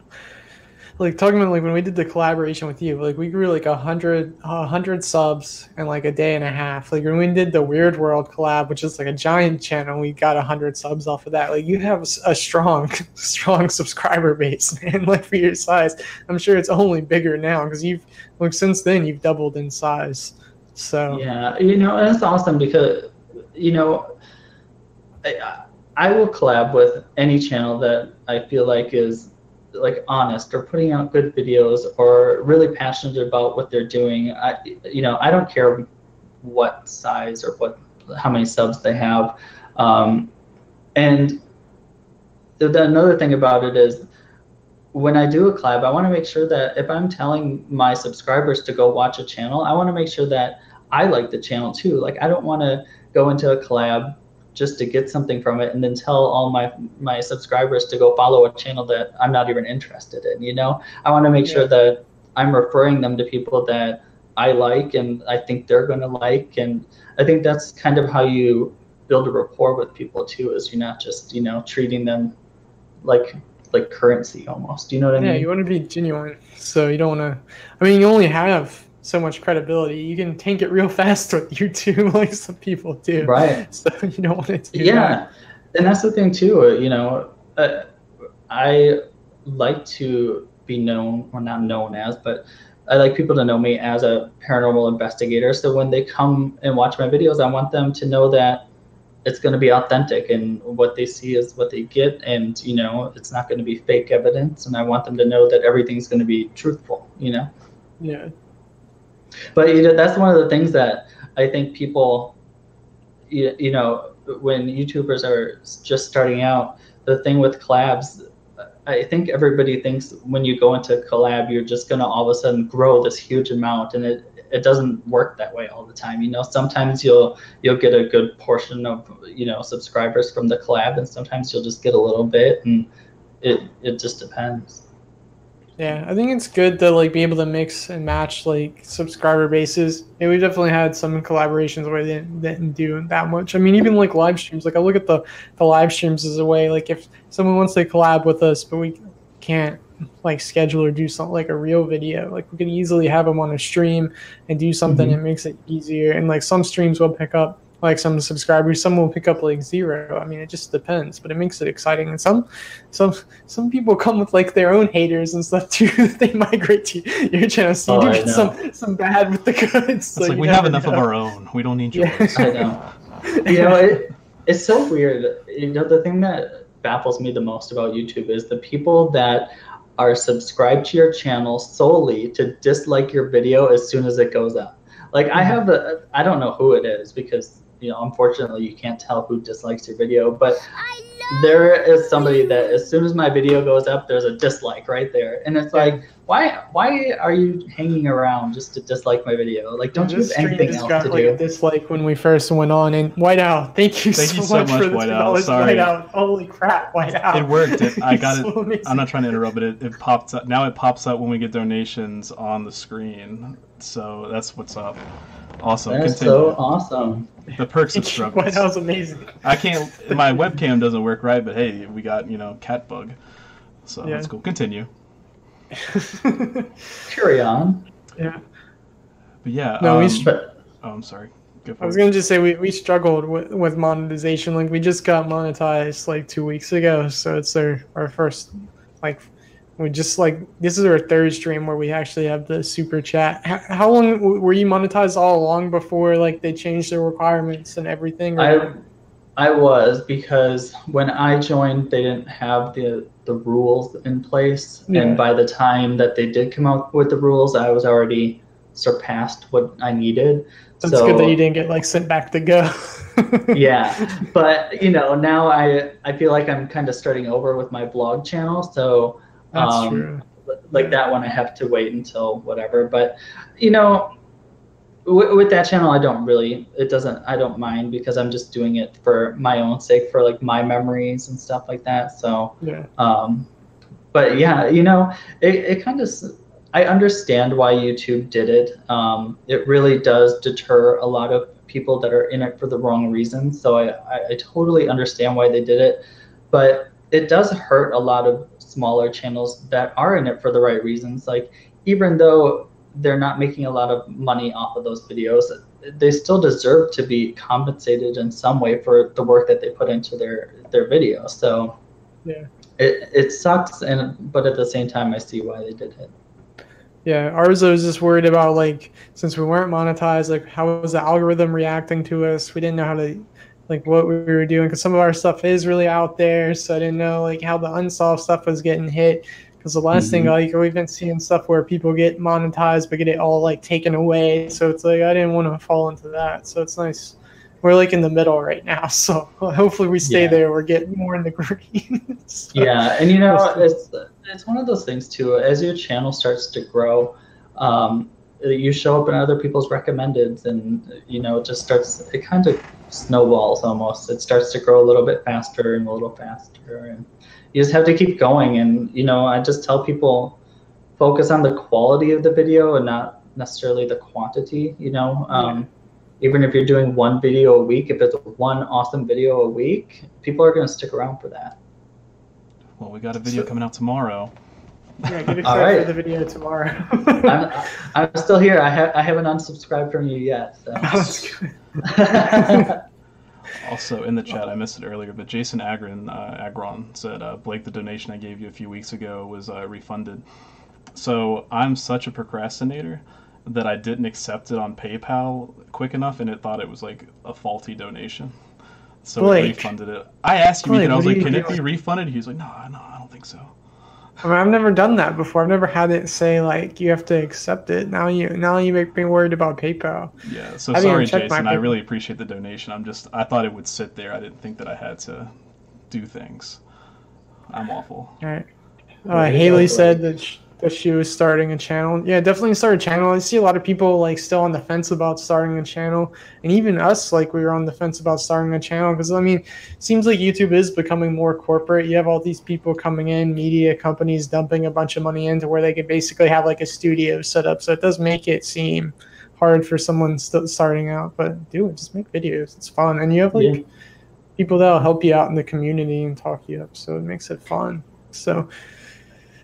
A: like talking about like when we did the collaboration with you, like we grew like 100 subs in like a day and a half. Like when we did the Weird World collab, which is like a giant channel, we got 100 subs off of that. Like you have a strong subscriber base, man. Like for your size, I'm sure it's only bigger now because you've like since then you've doubled in size. So
B: yeah, that's awesome because I will collab with any channel that I feel like is like honest or putting out good videos or really passionate about what they're doing. I don't care what size or how many subs they have. And another thing about it is when I do a collab, I want to make sure that if I'm telling my subscribers to go watch a channel, I want to make sure that I like the channel too. Like I don't want to go into a collab just to get something from it and then tell all my subscribers to go follow a channel that I'm not even interested in. I want to make sure that I'm referring them to people that I like and I think they're going to like. And I think that's kind of how you build a rapport with people too, is you're not just, treating them like currency almost. You know what I mean?
A: Yeah, you want to be genuine. So you don't want to, I mean, you only have so much credibility. You can tank it real fast with YouTube, like some people do.
B: Right.
A: So you don't want to do
B: that. And that's the thing too. I like to be known, or not known as, but I like people to know me as a paranormal investigator. So when they come and watch my videos, I want them to know that it's going to be authentic and what they see is what they get. And, it's not going to be fake evidence. And I want them to know that everything's going to be truthful,
A: Yeah.
B: But that's one of the things that I think people, when YouTubers are just starting out, the thing with collabs, I think everybody thinks when you go into collab, you're just going to all of a sudden grow this huge amount, and it doesn't work that way all the time. Sometimes you'll get a good portion of subscribers from the collab, and sometimes you'll just get a little bit, and it just depends.
A: Yeah, I think it's good to like be able to mix and match like subscriber bases. And we definitely had some collaborations where they didn't do that much. I mean, even like live streams, like I look at the live streams as a way, like if someone wants to collab with us, but we can't like schedule or do something like a real video, like we could easily have them on a stream and do something that makes it easier. And like some streams will pick up like some subscribers, some will pick up like 0. I mean, it just depends, but it makes it exciting. And some people come with like their own haters and stuff too. They migrate to your channel, so you get some bad with the goods.
C: It's so like we have enough of our own. We don't need yours.
B: I know. It's so weird. The thing that baffles me the most about YouTube is the people that are subscribed to your channel solely to dislike your video as soon as it goes up. Like I don't know who it is because unfortunately you can't tell who dislikes your video, but there is somebody that as soon as my video goes up, there's a dislike right there, and it's like, why are you hanging around just to dislike my video? Like, don't you have anything else to do?
A: A dislike when we first went on, and Whiteout, thank you so much for the
C: Whiteout. Sorry,
A: Whiteout. Holy crap, Whiteout!
C: It worked. I got
A: so
C: it.
A: amazing.
C: I'm not trying to interrupt, but it pops up now. It pops up when we get donations on the screen, so that's what's up. Awesome.
B: That's
C: Continue.
B: so awesome.
C: The perks of struggle.
A: That was amazing.
C: I can't. My webcam doesn't work right, but hey, we got cat bug, so that's cool. Continue.
B: Carry on.
A: Yeah.
C: But yeah.
A: No,
C: I'm sorry.
A: I was gonna just say we struggled with monetization. Like we just got monetized like 2 weeks ago, so it's our first like. We just like this is our third stream where we actually have the super chat. How long were you monetized all along before like they changed the requirements and everything?
B: I was, because when I joined, they didn't have the rules in place, and by the time that they did come out with the rules, I was already surpassed what I needed.
A: It's good that you didn't get like sent back to go.
B: Yeah, but now I feel like I'm kind of starting over with my vlog channel, so.
A: That's true.
B: Like that one, I have to wait until whatever. But with that channel, I don't mind because I'm just doing it for my own sake, for like my memories and stuff like that. So but yeah, it kind of, I understand why YouTube did it. It really does deter a lot of people that are in it for the wrong reasons. So I totally understand why they did it, but it does hurt a lot of smaller channels that are in it for the right reasons. Like, even though they're not making a lot of money off of those videos, they still deserve to be compensated in some way for the work that they put into their videos. So
A: yeah,
B: it sucks, but at the same time, I see why they did it.
A: yeah. Ours, I was just worried about, like, since we weren't monetized, like, how was the algorithm reacting to us? We didn't know how to, like, what we were doing, because some of our stuff is really out there, so I didn't know, like, how the unsolved stuff was getting hit. Because the last thing, like, we've been seeing stuff where people get monetized but get it all, like, taken away. So it's like, I didn't want to fall into that. So it's nice. We're, like, in the middle right now. So hopefully we stay there. We're getting more in the green. So,
B: yeah, and it's one of those things too. As your channel starts to grow, you show up in other people's recommendeds, and it kind of snowballs almost. It starts to grow a little bit faster and a little faster, and you just have to keep going. And I just tell people, focus on the quality of the video and not necessarily the quantity. Even if you're doing one video a week, if it's one awesome video a week, people are going to stick around for that.
C: Well, we got a video coming out tomorrow.
A: Yeah, get excited for the video tomorrow.
B: I'm still here. I haven't unsubscribed from you yet. So.
A: That's good.
C: Also in the chat, I missed it earlier, but Jason Agron said, Blake, the donation I gave you a few weeks ago was refunded. So I'm such a procrastinator that I didn't accept it on PayPal quick enough, and it thought it was like a faulty donation. So Blake, it refunded it. I asked him, and I was like, can it be refunded? He was like, no, I don't think so.
A: I mean, I've never done that before. I've never had it say, like, you have to accept it. Now you make me worried about PayPal.
C: Yeah, so sorry, Jason. I really appreciate the donation. I thought it would sit there. I didn't think that I had to do things. I'm awful.
A: All right. Haley said that she was starting a channel. Yeah, definitely start a channel. I see a lot of people, like, still on the fence about starting a channel, and even us, like, we were on the fence about starting a channel, because I mean, it seems like YouTube is becoming more corporate. You have all these people coming in, media companies dumping a bunch of money into where they could basically have, like, a studio set up. So it does make it seem hard for someone still starting out, but do it. Just make videos. It's fun, and you have, like, people that'll help you out in the community and talk you up, so it makes it fun. So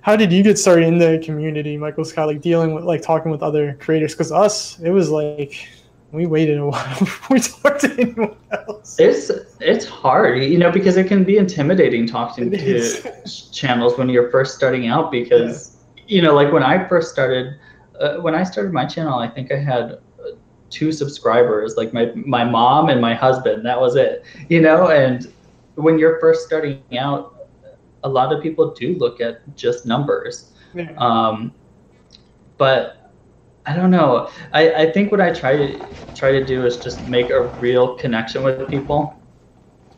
A: how did you get started in the community, MichaelScot, like dealing with, like, talking with other creators? Because us, it was like we waited a while before we talked to anyone else.
B: It's hard, because it can be intimidating talking to channels when you're first starting out, because like when I first started, my channel, I think I had 2 subscribers, like my mom and my husband. That was it, and when you're first starting out, a lot of people do look at just numbers. But I don't know. I think what I try to do is just make a real connection with people.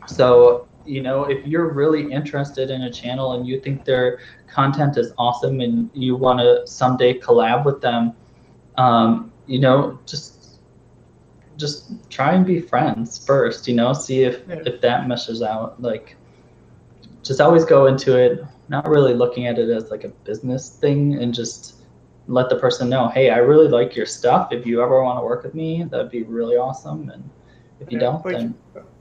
B: So, if you're really interested in a channel and you think their content is awesome and you want to someday collab with them, just try and be friends first, see if that meshes out. Like, just always go into it not really looking at it as like a business thing, and just let the person know, hey, I really like your stuff. If you ever want to work with me, that'd be really awesome. And if you don't,
A: like,
B: then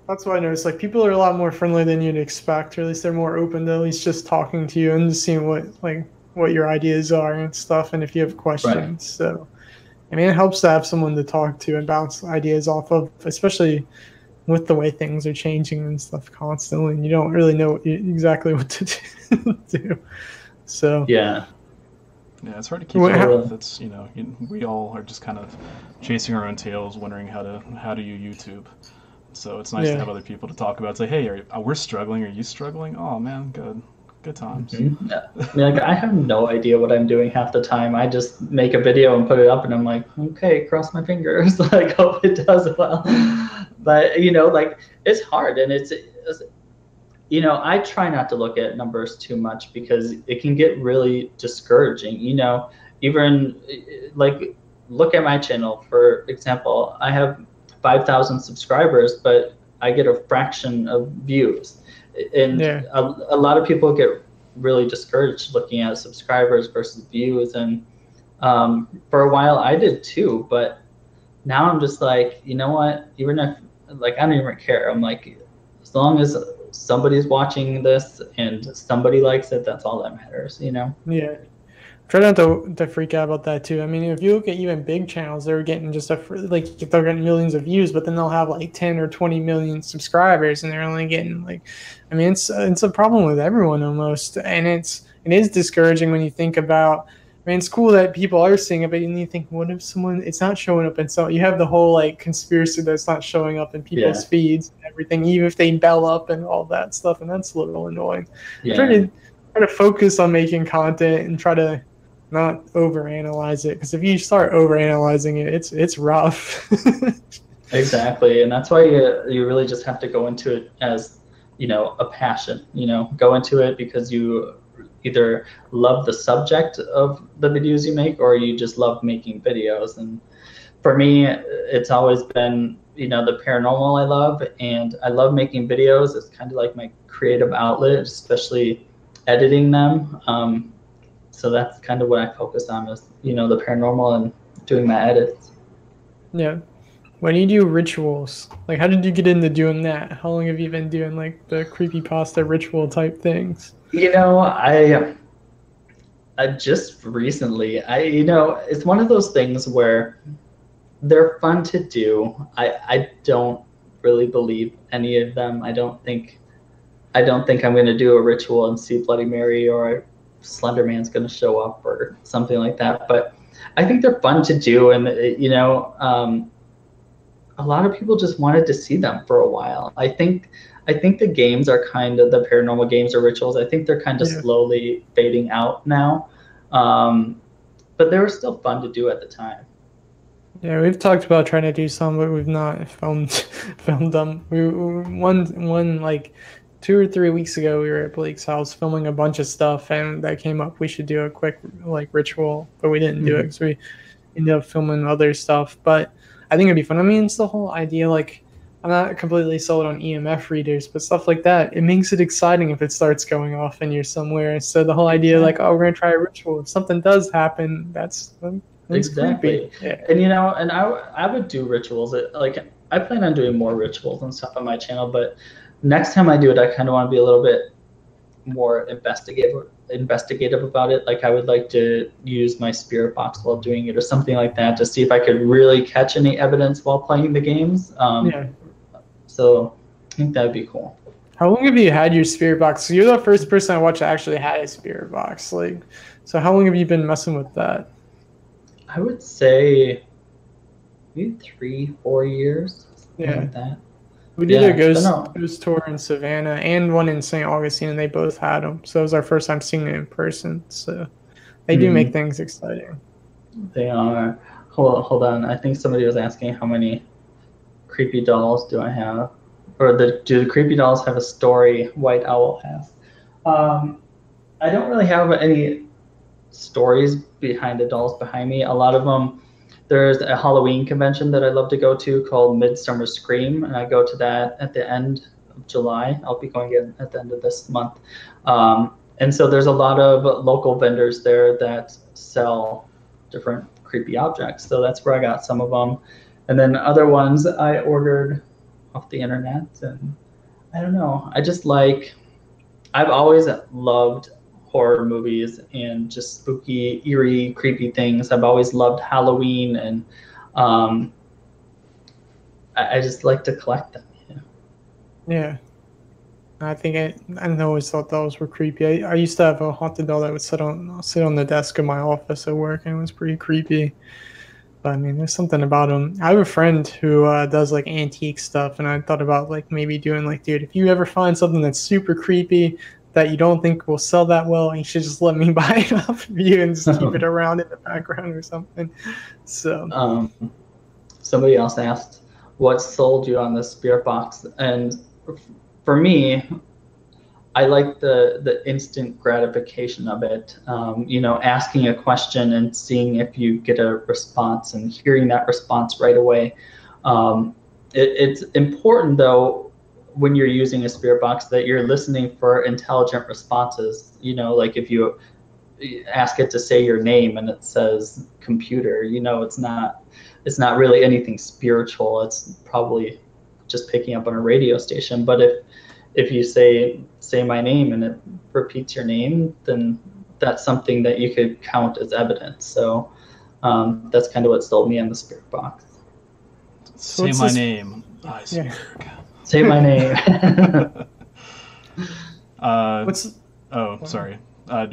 A: that's what I noticed. Like, people are a lot more friendly than you'd expect, or at least they're more open to at least just talking to you and just seeing what your ideas are and stuff, and if you have questions. Right. So, I mean, it helps to have someone to talk to and bounce ideas off of, especially with the way things are changing and stuff constantly, and you don't really know exactly what to do. So
C: yeah, it's hard to keep up with. It's we all are just kind of chasing our own tails, wondering how to use YouTube. So it's nice to have other people to talk about. It's like, hey, we're struggling. Are you struggling? Oh man, good times.
B: Mm-hmm. Yeah. Like, I have no idea what I'm doing half the time. I just make a video and put it up, and I'm like, okay, cross my fingers. Like, hope it does well. But like, it's hard, and it's I try not to look at numbers too much, because it can get really discouraging. Even like, look at my channel, for example. I have 5,000 subscribers, but I get a fraction of views. And a lot of people get really discouraged looking at subscribers versus views. And for a while I did too, but now I'm just like, you know what, even if, like, I don't even care. I'm like, as long as somebody's watching this and somebody likes it, that's all that matters, you know?
A: Yeah. Try not to freak out about that too. I mean, if you look at even big channels, they're getting just like they're getting millions of views, but then they'll have like 10 or 20 million subscribers, and they're only getting like, I mean, it's a problem with everyone almost, and it is discouraging when you think about. I mean, it's cool that people are seeing it, but then you think, what if it's not showing up, and so you have the whole like conspiracy that's not showing up in people's feeds and everything, even if they bell up and all that stuff, and that's a little annoying.
B: Yeah.
A: Try to focus on making content and try to not overanalyze it, because if you start overanalyzing it, it's rough.
B: Exactly, and that's why you really just have to go into it as, you know, a passion. You know, go into it because you either love the subject of the videos you make, or you just love making videos. And for me, it's always been, you know, the paranormal I love, and I love making videos. It's kind of like my creative outlet, especially editing them. So that's kind of what I focus on, is, you know, the paranormal and doing my edits.
A: Yeah. When you do rituals, like how did you get into doing that? How long have you been doing like the creepypasta ritual type things?
B: You know, I just recently, you know, it's one of those things where they're fun to do. I don't really believe any of them. I don't think I'm going to do a ritual and see Bloody Mary or Slender Man's going to show up or something like that. But I think they're fun to do, and you know, a lot of people just wanted to see them for a while. I think the games are kind of, the paranormal games or rituals, I think they're kind of slowly fading out now. But they were still fun to do at the time.
A: Yeah, we've talked about trying to do some, but we've not filmed them. We one like 2 or 3 weeks ago, we were at Blake's house filming a bunch of stuff, and that came up. We should do a quick like ritual, but we didn't do it because we ended up filming other stuff. But I think it'd be fun. I mean, it's the whole idea. Like, I'm not completely sold on EMF readers, but stuff like that, it makes it exciting if it starts going off and you're somewhere. So the whole idea, like, oh, we're gonna try a ritual. If something does happen, that's
B: exactly.
A: Yeah.
B: And you know, and I would do rituals. Like, I plan on doing more rituals and stuff on my channel, but next time I do it, I kind of want to be a little bit more investigative about it. Like, I would like to use my spirit box while doing it or something like that, to see if I could really catch any evidence while playing the games. So I think that'd be cool.
A: How long have you had your spirit box? So you're the first person I watched that actually had a spirit box. Like, so how long have you been messing with that?
B: I would say maybe 3-4 years.
A: Yeah.
B: Like that.
A: We did a ghost tour in Savannah and one in St. Augustine, and they both had them. So it was our first time seeing it in person. So they do make things exciting.
B: They are. Hold on. I think somebody was asking how many creepy dolls do I have, or do the creepy dolls have a story? White Owl has. I don't really have any stories behind the dolls behind me. A lot of them. There's a Halloween convention that I love to go to called Midsummer Scream, and I go to that at the end of July. I'll be going in at the end of this month. And so there's a lot of local vendors there that sell different creepy objects. So that's where I got some of them. And then other ones I ordered off the internet. And I don't know. I've always loved horror movies and just spooky, eerie, creepy things. I've always loved Halloween, and I just like to collect them.
A: Yeah. I think I always thought those were creepy. I used to have a haunted doll that would sit on the desk in my office at work, and it was pretty creepy. But I mean, there's something about them. I have a friend who does like antique stuff, and I thought about like maybe doing like, dude, if you ever find something that's super creepy that you don't think will sell that well, you should just let me buy it off of you and just keep it around in the background or something. So
B: somebody else asked what sold you on the spirit box, and for me, I like the instant gratification of it. You know, asking a question and seeing if you get a response and hearing that response right away. It's important though, when you're using a spirit box, that you're listening for intelligent responses. You know, like if you ask it to say your name and it says computer, you know, it's not really anything spiritual. It's probably just picking up on a radio station. But if you say my name and it repeats your name, then that's something that you could count as evidence. So that's kind of what sold me on the spirit box.
C: Say my name, iceberg.
B: Say my name.
C: Sorry.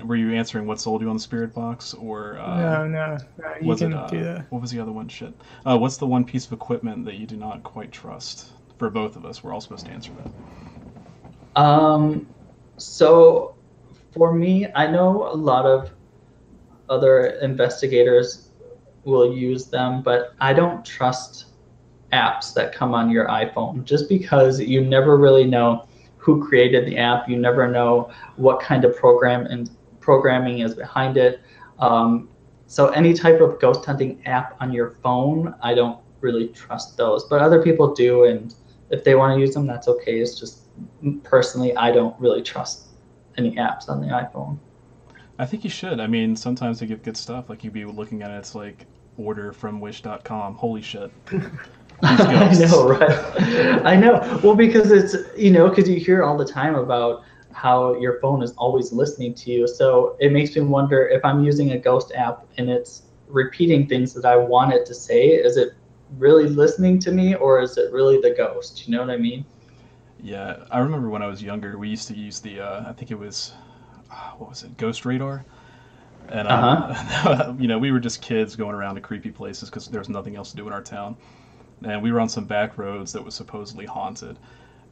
C: Were you answering what sold you on the spirit box, or
A: no, you can do that.
C: What was the other one? Shit. What's the one piece of equipment that you do not quite trust? For both of us, we're all supposed to answer that.
B: So for me, I know a lot of other investigators will use them, but I don't trust apps that come on your iPhone, just because you never really know who created the app. You never know what kind of programming is behind it. So any type of ghost hunting app on your phone, I don't really trust those, but other people do, and if they want to use them, that's okay. It's just, personally, I don't really trust any apps on the iPhone.
C: I think you should. I mean, sometimes they give good stuff. Like, you'd be looking at it, it's like, order from wish.com. Holy shit.
B: I know, right? I know. Well, because it's, because you hear all the time about how your phone is always listening to you. So it makes me wonder, if I'm using a ghost app and it's repeating things that I want it to say, is it really listening to me, or is it really the ghost? You know what I mean?
C: Yeah, I remember when I was younger, we used to use the, I think it was, what was it, Ghost Radar? And, we were just kids going around to creepy places because there was nothing else to do in our town. And we were on some back roads that was supposedly haunted.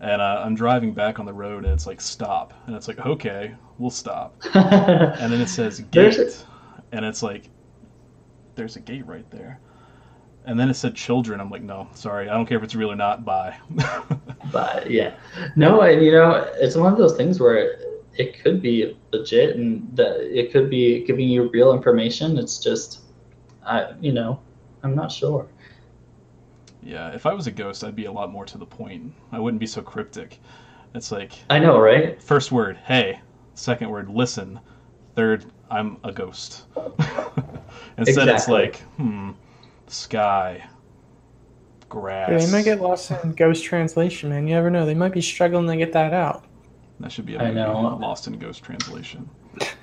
C: And I'm driving back on the road, and it's like, stop. And it's like, okay, we'll stop. And then it says gate. And it's like, there's a gate right there. And then it said children. I'm like, no, sorry, I don't care if it's real or not. Bye.
B: But yeah, no, and it's one of those things where it could be legit, and that it could be giving you real information. It's just, I'm not sure.
C: Yeah, if I was a ghost, I'd be a lot more to the point. I wouldn't be so cryptic. It's like,
B: I know, right?
C: First word, hey. Second word, listen. Third, I'm a ghost. Instead, It's like, sky, grass.
A: Yeah, they might get lost in ghost translation, man. You never know. They might be struggling to get that out.
C: That should be a movie, Lost in Ghost Translation.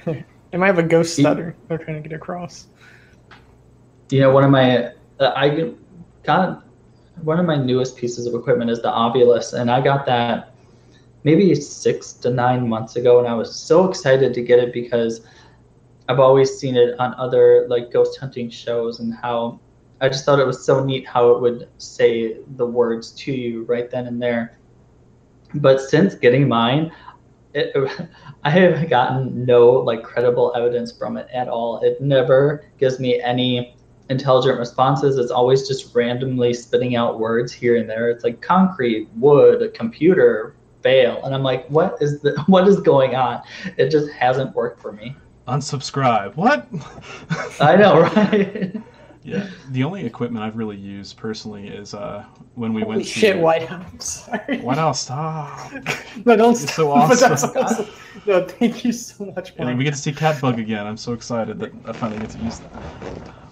A: They might have a ghost stutter they're trying to get across.
B: One of my, I got one of my newest pieces of equipment is the Ovilus, and I got that maybe 6 to 9 months ago, and I was so excited to get it because I've always seen it on other like ghost hunting shows, and how I just thought it was so neat how it would say the words to you right then and there. But since getting mine, I have gotten no like credible evidence from it at all. It never gives me any intelligent responses. It's always just randomly spitting out words here and there. It's like concrete, wood, computer, fail, and I'm like, what is going on? It just hasn't worked for me.
C: Unsubscribe. What?
B: I know, right?
C: Yeah, the only equipment I've really used personally is when we went to...
A: Shit, White House. Sorry.
C: White House, stop.
A: No, don't
C: stop. So awesome.
A: Awesome. No, thank you so much, Mike.
C: And we get to see Catbug again. I'm so excited that I finally get to use that.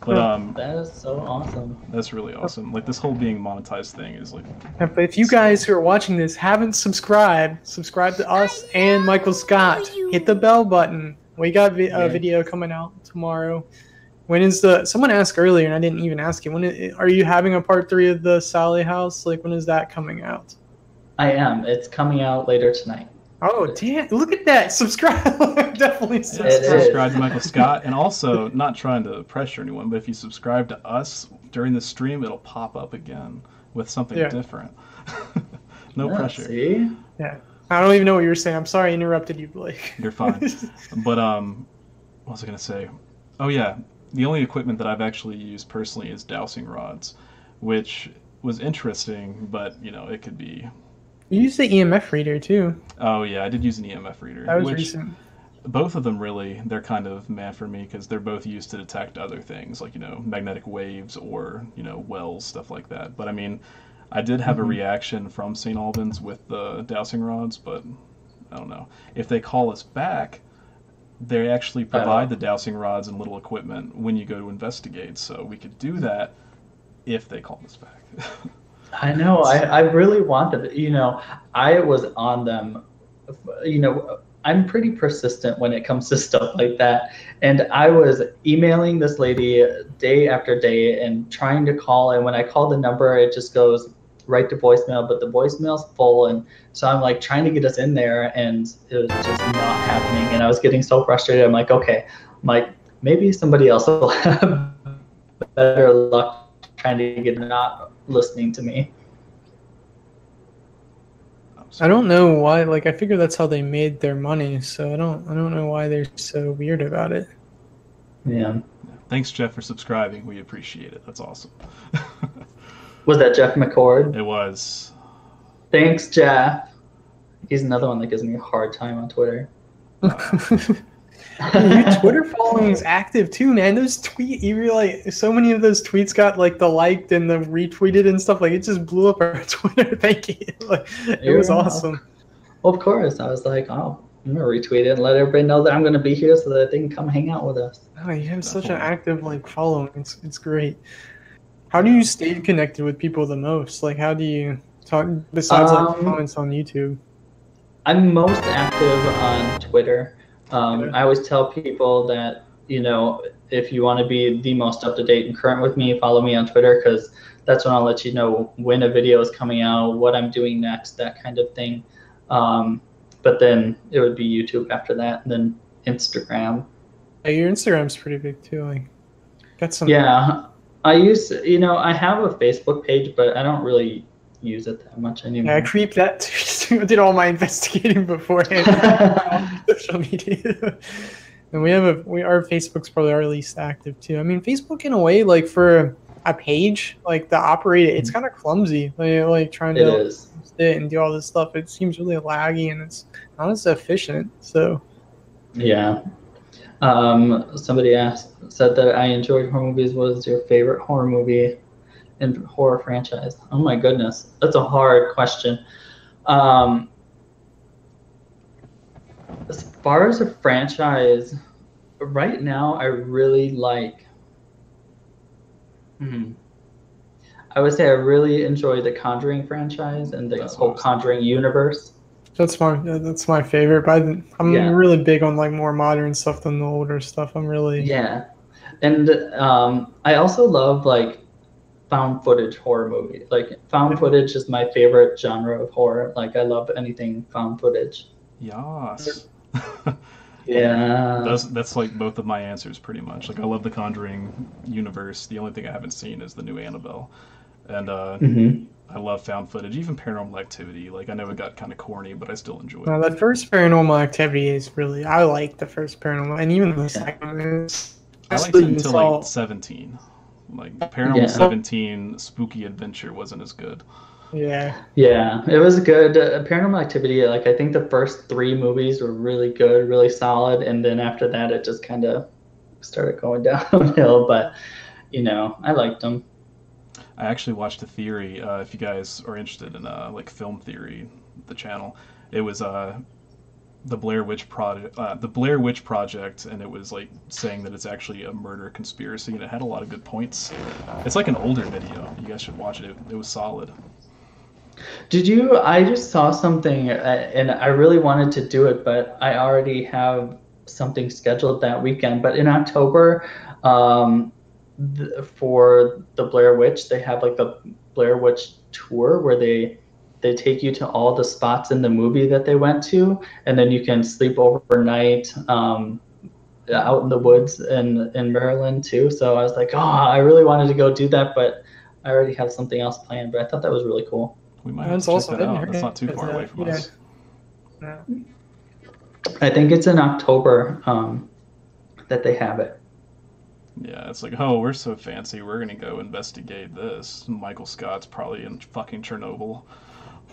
C: But
B: that is so awesome.
C: That's really awesome. Like, this whole being monetized thing is like...
A: But if you guys who are watching this haven't subscribed to us and MichaelScot. Hit the bell button. We got a video coming out tomorrow. When is someone asked earlier, and I didn't even ask you, are you having a part 3 of the Sally House? Like, when is that coming out?
B: I am. It's coming out later tonight.
A: Oh, damn. Look at that. Subscribe. Definitely
C: subscribe to MichaelScot. And also, not trying to pressure anyone, but if you subscribe to us during the stream, it'll pop up again with something different. No pressure.
B: See?
A: Yeah. I don't even know what you were saying. I'm sorry I interrupted you, Blake.
C: You're fine. But, what was I going to say? Oh, yeah. The only equipment that I've actually used personally is dowsing rods, which was interesting, but, it could be...
A: You used the EMF reader, too.
C: Oh, yeah, I did use an EMF reader.
A: That was recent.
C: Both of them, really, they're kind of meh for me, because they're both used to detect other things, like, magnetic waves or, wells, stuff like that. But, I mean, I did have a reaction from St. Albans with the dowsing rods, but I don't know. If they call us back... They actually provide the dowsing rods and little equipment when you go to investigate, so we could do that if they call us back.
B: I know. I really wanted, I was on them. I'm pretty persistent when it comes to stuff like that. And I was emailing this lady day after day and trying to call. And when I call the number, it just goes right to voicemail, but the voicemail's full. And so I'm like trying to get us in there, and it was just not happening. And I was getting so frustrated. I'm like, okay, maybe somebody else will have better luck trying to get not listening to me.
A: I don't know why. Like, I figure that's how they made their money. So I don't know why they're so weird about it.
B: Yeah.
C: Thanks, Jeff, for subscribing. We appreciate it. That's awesome.
B: Was that Jeff McCord?
C: It was.
B: Thanks, Jeff. He's another one that gives me a hard time on Twitter.
A: Your Twitter following is active too, man. Those so many of those tweets got like the liked and the retweeted and stuff. Like, it just blew up our Twitter. Thank you. Like, it was awesome.
B: Well, of course. I was like, oh, I'm gonna retweet it and let everybody know that I'm gonna be here so that they can come hang out with us.
A: Oh, you have such an active following. It's great. How do you stay connected with people the most? Like, how do you talk besides comments on YouTube?
B: I'm most active on Twitter. I always tell people that, if you want to be the most up-to-date and current with me, follow me on Twitter, because that's when I'll let you know when a video is coming out, what I'm doing next, that kind of thing. But then it would be YouTube after that, and then Instagram.
A: Yeah, your Instagram's pretty big too. Like, got some.
B: Yeah, I have a Facebook page, but I don't really use it that much anymore.
A: Yeah, I creeped that too. I did all my investigating beforehand on social media. And our Facebook's probably our least active too. I mean, Facebook in a way, like for a page, like to operate it, it's kind of clumsy. Like trying to sit and do all this stuff. It seems really laggy and it's not as efficient. So
B: yeah. Somebody said that I enjoyed horror movies. What was your favorite horror movie and horror franchise? Oh my goodness, that's a hard question. As far as a franchise, right now I really like. I would say I really enjoy the Conjuring franchise and the whole Conjuring universe.
A: That's my favorite. But I'm really big on more modern stuff than the older stuff. I'm really
B: and I also love found footage horror movie. Found footage is my favorite genre of horror. I love anything found footage.
C: Yes.
B: Yeah.
C: That's both of my answers pretty much. I love the Conjuring universe. The only thing I haven't seen is the new Annabelle. And I love found footage, even Paranormal Activity. I know it got kind of corny, but I still enjoy it.
A: No, that first Paranormal Activity is I like the first Paranormal, and even the second is.
C: I liked it until 17. Paranormal 17 Spooky Adventure wasn't as good.
A: Yeah,
B: it was good. Paranormal Activity, I think the first 3 movies were really good, really solid, and then after that it just kind of started going downhill, but I liked them.
C: I actually watched a theory, if you guys are interested in film theory, the channel. It was the Blair Witch Project, and it was saying that it's actually a murder conspiracy, and it had a lot of good points. It's an older video. You guys should watch it. It was solid.
B: Did you? I just saw something, and I really wanted to do it, but I already have something scheduled that weekend. But in October, for the Blair Witch, they have the Blair Witch tour where they take you to all the spots in the movie that they went to, and then you can sleep overnight out in the woods in Maryland too. So I was like, I really wanted to go do that, but I already have something else planned. But I thought that was really cool.
C: We might have to check that out. That's not too far away from us.
A: Yeah.
B: I think it's in October that they have it.
C: Yeah, it's we're so fancy. We're going to go investigate this. MichaelScot's probably in fucking Chernobyl.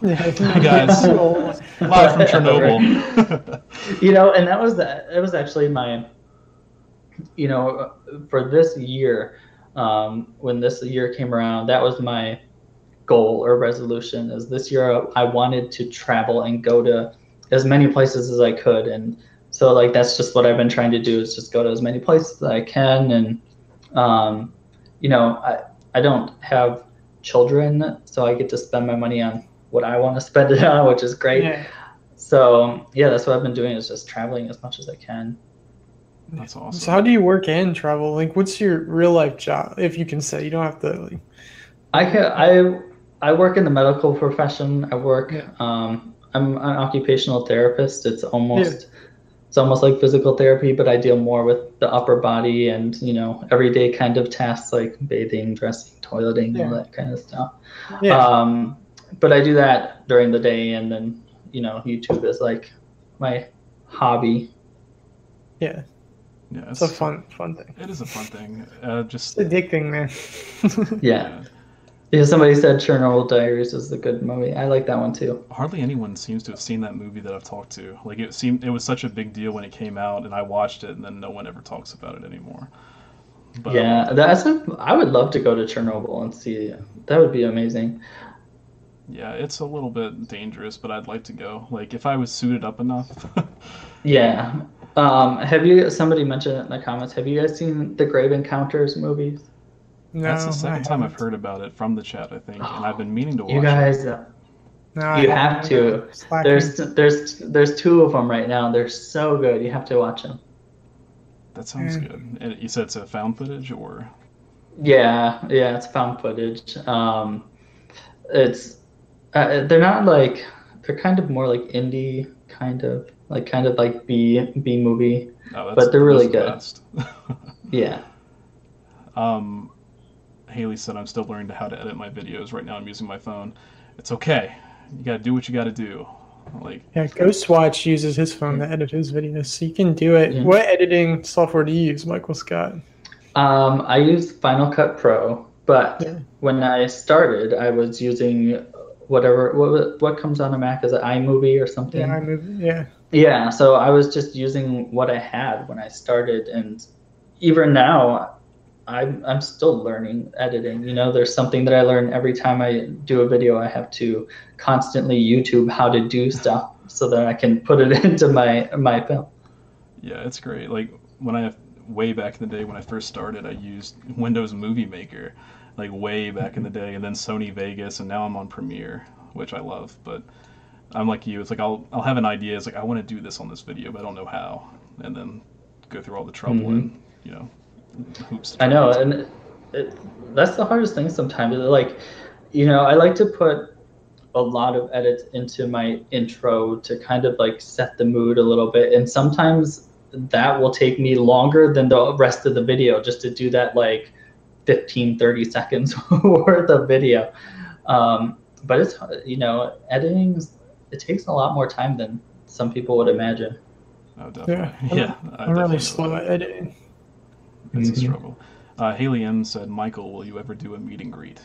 A: Yeah,
C: hey guys, live from Chernobyl.
B: And it was actually my, for this year, when this year came around, that was my goal or resolution. Is this year I wanted to travel and go to as many places as I could, and so that's just what I've been trying to do, is just go to as many places as I can. And I don't have children, so I get to spend my money on what I want to spend it on, which is great.
A: Yeah.
B: So yeah, that's what I've been doing, is just traveling as much as I can.
C: That's awesome.
A: So how do you work and travel? Like, what's your real life job? If you can say, you don't have to. Like,
B: I work in the medical profession. I work.
A: Yeah.
B: I'm an occupational therapist. It's almost like physical therapy, but I deal more with the upper body and, you know, everyday kind of tasks like bathing, dressing, toileting, all that kind of stuff.
A: Yeah.
B: But I do that during the day, and then, you know, YouTube is like my hobby.
A: Yeah.
C: Yeah,
A: it's a fun thing.
C: It is a fun thing. Just
A: it's addicting, man.
B: Yeah. Yeah, somebody said Chernobyl Diaries is a good movie. I like that one too.
C: Hardly anyone seems to have seen that movie that I've talked to. Like, it was such a big deal when it came out, and I watched it, and then no one ever talks about it anymore. But
B: yeah, I would love to go to Chernobyl and see it. That would be amazing.
C: Yeah, it's a little bit dangerous, but I'd like to go. Like, if I was suited up enough.
B: Yeah. Somebody mentioned it in the comments, have you guys seen the Grave Encounters movies?
A: No,
C: that's the second time I've heard about it from the chat, I think, and I've been meaning to watch
B: you guys,
C: it.
B: No, you have to. There's two of them right now. They're so good. You have to watch them.
C: That sounds good. And you said it's a found footage, or? Yeah,
B: it's found footage. It's they're not like, they're kind of more like indie, kind of like B movie, but they're really good. Yeah.
C: Haley said, I'm still learning how to edit my videos. Right now I'm using my phone. It's okay. You gotta do what you gotta do. Like,
A: yeah, Ghostwatch uses his phone to edit his videos, so you can do it. Yeah. What editing software do you use, MichaelScot?
B: I use Final Cut Pro, but when I started, I was using what comes on a Mac, is it iMovie or something?
A: Yeah, iMovie, yeah.
B: Yeah, so I was just using what I had when I started, and even now, I'm still learning editing. You know, there's something that I learn every time I do a video. I have to constantly YouTube how to do stuff so that I can put it into my film.
C: Yeah, it's great. Like, way back in the day when I first started, I used Windows Movie Maker, like way back in the day, and then Sony Vegas, and now I'm on Premiere, which I love. But I'm like you. It's like I'll have an idea. It's like, I want to do this on this video, but I don't know how, and then go through all the trouble and, you know, hoops.
B: I know, and that's the hardest thing sometimes. Like, you know, I like to put a lot of edits into my intro to kind of like set the mood a little bit, and sometimes that will take me longer than the rest of the video just to do that, like 15-30 seconds worth of video. But it's, you know, editing, it takes a lot more time than some people would imagine.
C: Oh, definitely.
A: Yeah, I'm really slow at editing.
C: It's a struggle. Haley M said, Michael, will you ever do a meet and greet?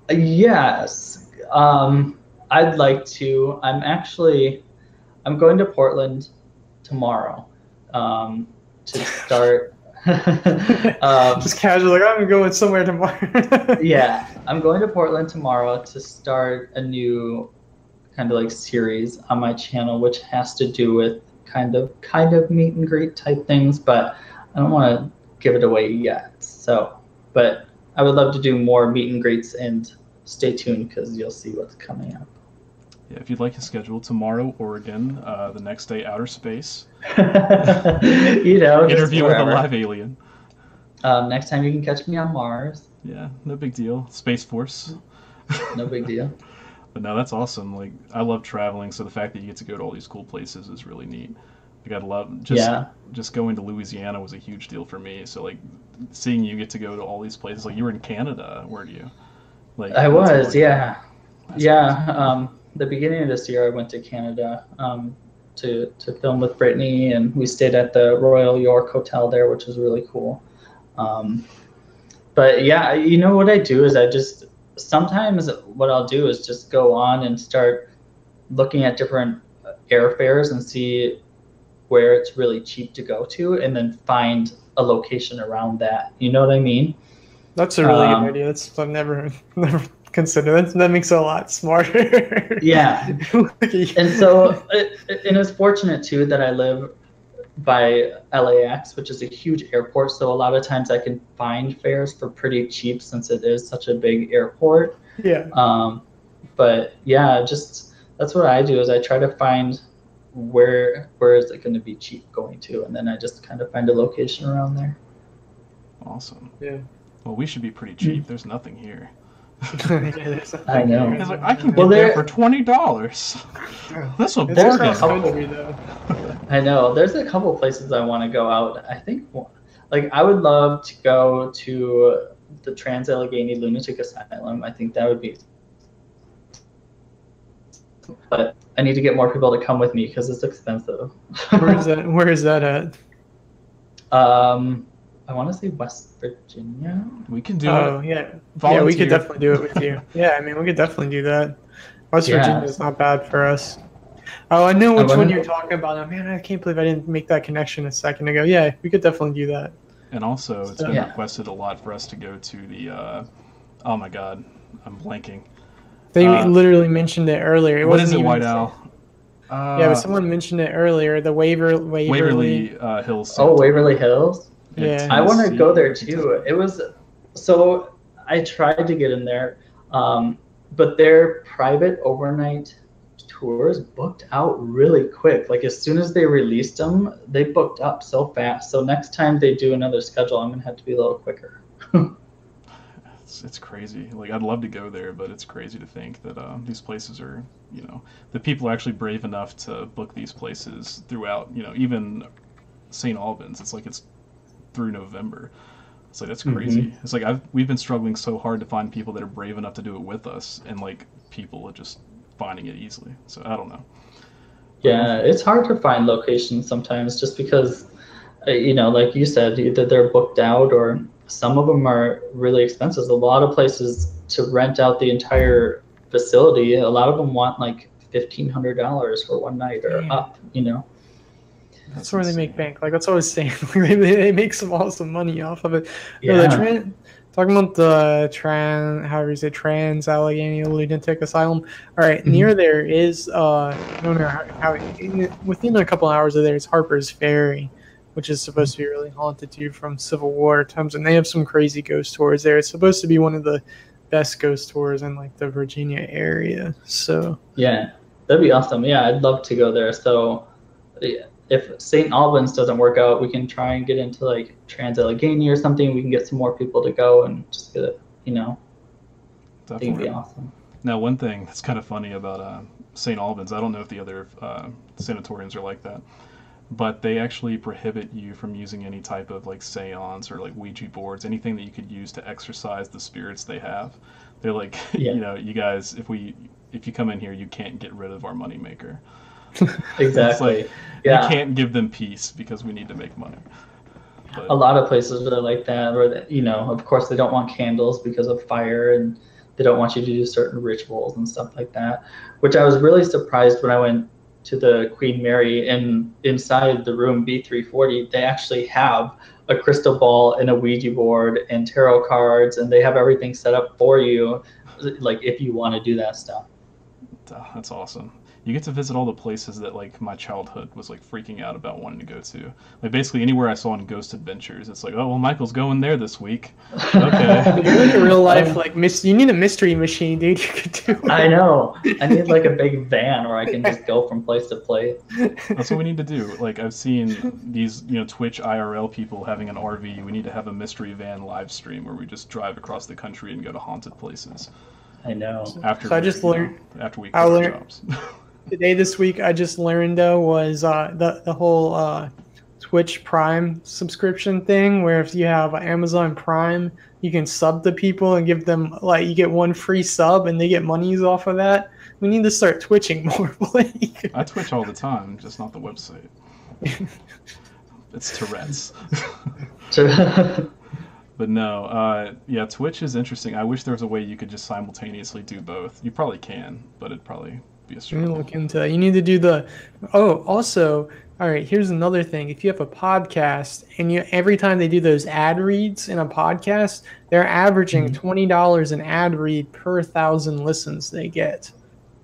B: Yes. I'd like to. I'm going to Portland tomorrow to start.
A: Just casual, like, I'm going somewhere tomorrow.
B: Yeah, I'm going to Portland tomorrow to start a new kind of like series on my channel, which has to do with kind of meet and greet type things, but I don't want to give it away yet. So, but I would love to do more meet and greets, and stay tuned because you'll see what's coming up.
C: Yeah, if you'd like to schedule tomorrow, Oregon, the next day, outer space.
B: You know,
C: interview with a live alien.
B: Next time you can catch me on Mars.
C: Yeah, no big deal. Space Force.
B: No big deal.
C: But no, that's awesome. Like, I love traveling, so the fact that you get to go to all these cool places is really neat. Like, I love just going to Louisiana was a huge deal for me. So like, seeing you get to go to all these places, like you were in Canada, weren't you? Like,
B: I was, yeah. Yeah. The beginning of this year, I went to Canada to film with Brittany, and we stayed at the Royal York Hotel there, which was really cool. But yeah, you know what I do is sometimes what I'll do is just go on and start looking at different airfares and see where it's really cheap to go to, and then find a location around that. You know what I mean?
A: That's a really good idea. I've never considered that. That makes it a lot smarter.
B: Yeah. And so, and it's fortunate too that I live by LAX, which is a huge airport. So a lot of times I can find fares for pretty cheap since it is such a big airport.
A: Yeah.
B: But yeah, just that's what I do is I try to find where is it going to be cheap going to, and then I just kind of find a location around there.
C: Awesome.
A: Yeah.
C: Well, we should be pretty cheap. There's nothing here.
B: I know.
C: It's like, I can get there for $20. That's a bargain.
B: I know. There's a couple places I want to go out. I think, like, I would love to go to the Trans-Allegheny Lunatic Asylum. I think that would be. But I need to get more people to come with me because it's expensive.
A: Where is that at?
B: I want to say West Virginia.
C: We can do it.
A: Oh, yeah. Volunteer. Yeah, we could definitely do it with you. Yeah, I mean, we could definitely do that. West Virginia is not bad for us. Oh, I know which one you're talking about. Oh, man, I can't believe I didn't make that connection a second ago. Yeah, we could definitely do that.
C: And also, it's been requested a lot for us to go to the, oh my God, I'm blanking.
A: They literally mentioned it earlier. It
C: what is it, White Owl?
A: Yeah, but someone mentioned it earlier. The Waverly
C: Hills.
B: Oh, Waverly Hills?
A: Yeah.
B: I want to go there too. It was, so I tried to get in there, but their private overnight tours booked out really quick. Like as soon as they released them, they booked up so fast. So next time they do another schedule, I'm going to have to be a little quicker.
C: It's crazy. Like I'd love to go there, but it's crazy to think that these places are, the people are actually brave enough to book these places throughout, even St. Albans. It's like it's through November. It's like that's crazy. Mm-hmm. It's like we've been struggling so hard to find people that are brave enough to do it with us, and like people are just finding it easily. So I don't know.
B: Yeah, it's hard to find locations sometimes just because, like you said, either they're booked out or some of them are really expensive. A lot of places to rent out the entire facility, a lot of them want like $1,500 for one night or up,
A: That's where they make bank. Like that's what I was saying. They make some awesome money off of it.
B: Yeah.
A: No, talking about the Trans-Allegheny Lunatic Asylum. All right, near there is I don't know how within a couple hours of there is Harper's Ferry, which is supposed to be really haunted too from Civil War times, and they have some crazy ghost tours there. It's supposed to be one of the best ghost tours in like the Virginia area. So
B: yeah, that'd be awesome. Yeah, I'd love to go there. So if St. Albans doesn't work out, we can try and get into like Trans-Allegheny or something. We can get some more people to go and just get it,
C: Definitely.
B: I think it'd be awesome.
C: Now, one thing that's kind of funny about St. Albans, I don't know if the other sanatoriums are like that, but they actually prohibit you from using any type of like seance or like Ouija boards, anything that you could use to exorcise the spirits they have. They're like, you guys, if you come in here, you can't get rid of our moneymaker.
B: Exactly.
C: Like, you can't give them peace because we need to make money. But
B: a lot of places are like that, where of course they don't want candles because of fire, and they don't want you to do certain rituals and stuff like that. Which I was really surprised when I went to the Queen Mary, and inside the room B340, they actually have a crystal ball and a Ouija board and tarot cards, and they have everything set up for you, like if you want to do that stuff.
C: That's awesome. You get to visit all the places that like my childhood was like freaking out about wanting to go to. Like basically anywhere I saw in Ghost Adventures, it's like, oh well, Michael's going there this week. Okay.
A: You're like a real life you need a mystery machine, dude. You could do it.
B: I know. I need like a big van where I can just go from place to place.
C: That's what we need to do. Like I've seen these, Twitch IRL people having an RV. We need to have a mystery van live stream where we just drive across the country and go to haunted places.
B: I know.
C: After we quit our jobs.
A: Today, this week, I just learned though was the whole Twitch Prime subscription thing, where if you have Amazon Prime, you can sub to people and give them you get one free sub and they get monies off of that. We need to start twitching more, Blake.
C: I Twitch all the time, just not the website. It's Tourette's. But no, Twitch is interesting. I wish there was a way you could just simultaneously do both. You probably can, but it'd probably be a struggle.
A: Look into that. You need to do also, all right, here's another thing. If you have a podcast and every time they do those ad reads in a podcast, they're averaging $20 an ad read per 1,000 listens they get.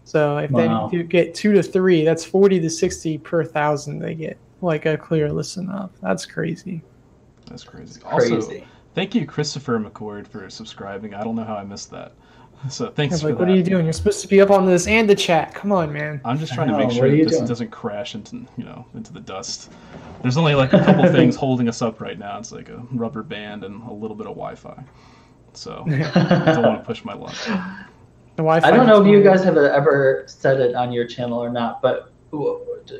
A: So if they get 2 to 3, that's 40 to 60 per 1,000 they get. like a clear listen up. That's crazy.
C: That's crazy.
B: Crazy.
C: Also, thank you, Christopher McCord, for subscribing. I don't know how I missed that. So thanks for
A: Like,
C: that.
A: what are you doing? You're supposed to be up on this and the chat. Come on, man.
C: I'm just trying to
B: I
C: make
B: know,
C: sure
B: what are you
C: that this
B: doing?
C: doesn't crash into into the dust. There's only like a couple things holding us up right now. It's like a rubber band and a little bit of Wi-Fi. So I don't want to push my luck.
A: The Wi-Fi.
B: I don't know if you
A: gets
B: guys have ever said it on your channel or not, but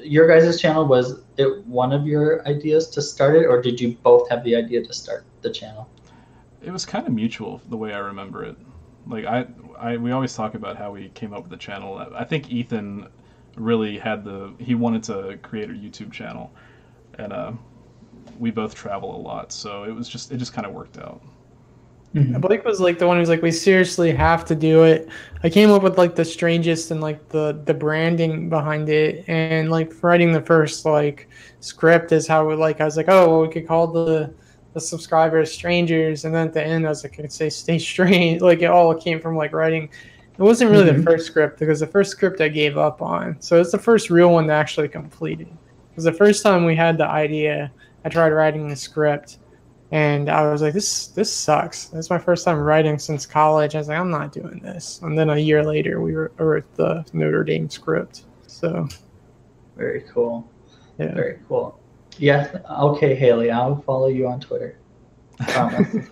B: your guys' channel, was it one of your ideas to start it, or did you both have the idea to start the channel?
C: It was kind of mutual the way I remember it. Like we always talk about how we came up with the channel. I think Ethan really he wanted to create a YouTube channel, and we both travel a lot, so it just kind of worked out.
A: Blake was like the one who's like, we seriously have to do it. I came up with like the strangest and like the branding behind it, and like writing the first like script is how I was like, oh, well, we could call the subscribers strangers, and then at the end I was like, I could say stay strange. Like it all came from like writing. It wasn't really the first script, because the first script I gave up on. So it's the first real one that actually completed. Because the first time we had the idea, I tried writing the script. And I was like, this sucks. That's my first time writing since college. I was like, I'm not doing this. And then a year later, we wrote the Notre Dame script. So,
B: very cool.
A: Yeah.
B: Very cool. Yeah. Okay, Haley, I'll follow you on Twitter. Promise.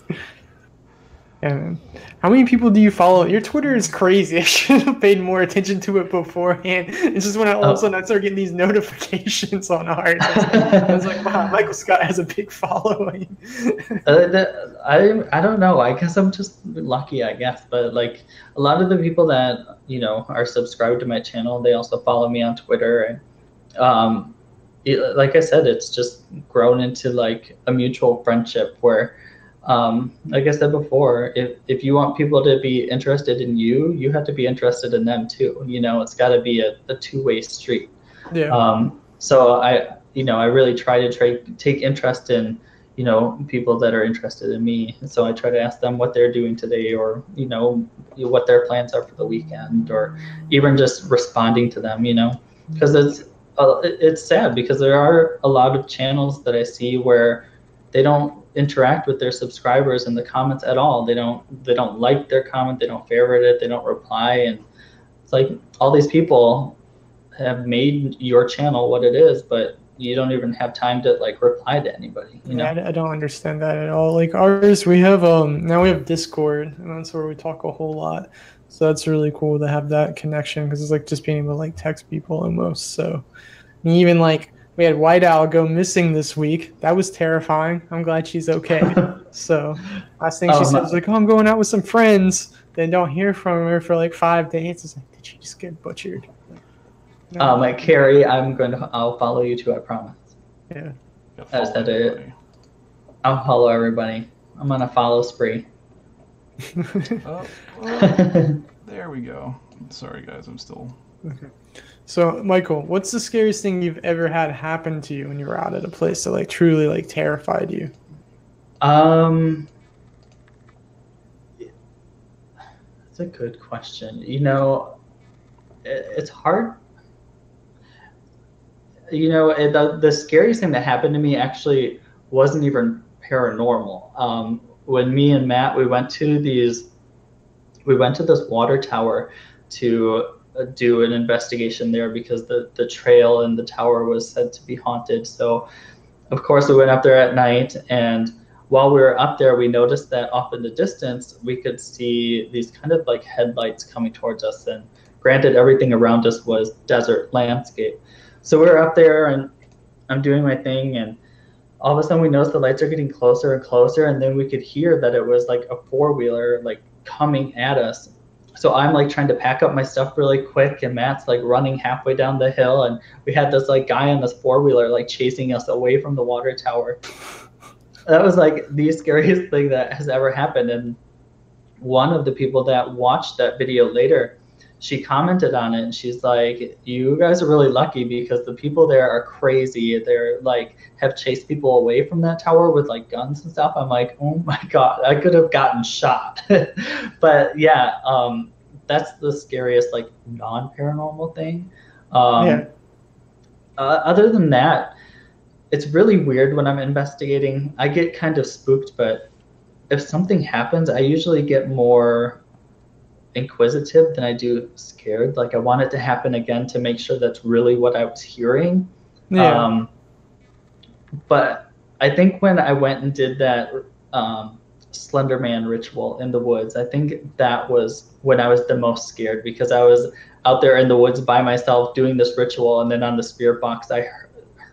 A: And how many people do you follow? Your Twitter is crazy. I should have paid more attention to it beforehand. It's just when all of a sudden I started getting these notifications on ours. I was like, wow, MichaelScot has a big following.
B: I don't know. I guess I'm just lucky, I guess. But like a lot of the people that, are subscribed to my channel, they also follow me on Twitter. And like I said, it's just grown into like a mutual friendship where, like I said before, if you want people to be interested in you, you have to be interested in them too. It's got to be a two-way street.
A: Yeah.
B: So I really try to take interest in, people that are interested in me. So I try to ask them what they're doing today, or, what their plans are for the weekend, or even just responding to them, because it's sad, because there are a lot of channels that I see where they don't interact with their subscribers in the comments at all. They don't like their comment, they don't favorite it, they don't reply, and it's like all these people have made your channel what it is, but you don't even have time to like reply to anybody.
A: Yeah, I don't understand that at all. Like ours, we have now we have Discord, and that's where we talk a whole lot. So that's really cool to have that connection, because it's like just being able to like text people almost. So even like we had White Owl go missing this week. That was terrifying. I'm glad she's okay. So last thing she said was like, oh, I'm going out with some friends. Then don't hear from her for like 5 days. It's like, did she just get butchered?
B: No. Carrie, I'll follow you too, I promise.
A: Yeah.
B: I'll follow everybody. I'm on a follow spree.
C: There we go. Sorry guys, I'm still...
A: Okay. So, Michael, what's the scariest thing you've ever had happen to you when you were out at a place that like truly like terrified you?
B: That's a good question. It's hard. The scariest thing that happened to me actually wasn't even paranormal. When me and Matt, we went to this water tower to do an investigation there, because the trail and the tower was said to be haunted. So of course we went up there at night, and while we were up there, we noticed that off in the distance we could see these kind of like headlights coming towards us, and granted everything around us was desert landscape. So we were up there and I'm doing my thing, and all of a sudden we noticed the lights are getting closer and closer, and then we could hear that it was like a four-wheeler like coming at us. So I'm like trying to pack up my stuff really quick, and Matt's like running halfway down the hill, and we had this like guy on this four-wheeler like chasing us away from the water tower. That was like the scariest thing that has ever happened. And one of the people that watched that video later, she commented on it, and she's like, you guys are really lucky, because the people there are crazy. They're like have chased people away from that tower with like guns and stuff. I'm like, oh my God, I could have gotten shot. But yeah, that's the scariest like non-paranormal thing. Other than that, it's really weird when I'm investigating. I get kind of spooked, but if something happens, I usually get more inquisitive than I do scared. Like I want it to happen again to make sure that's really what I was hearing.
A: Yeah.
B: But I think when I went and did that Slender Man ritual in the woods, I think that was when I was the most scared, because I was out there in the woods by myself doing this ritual, and then on the spirit box I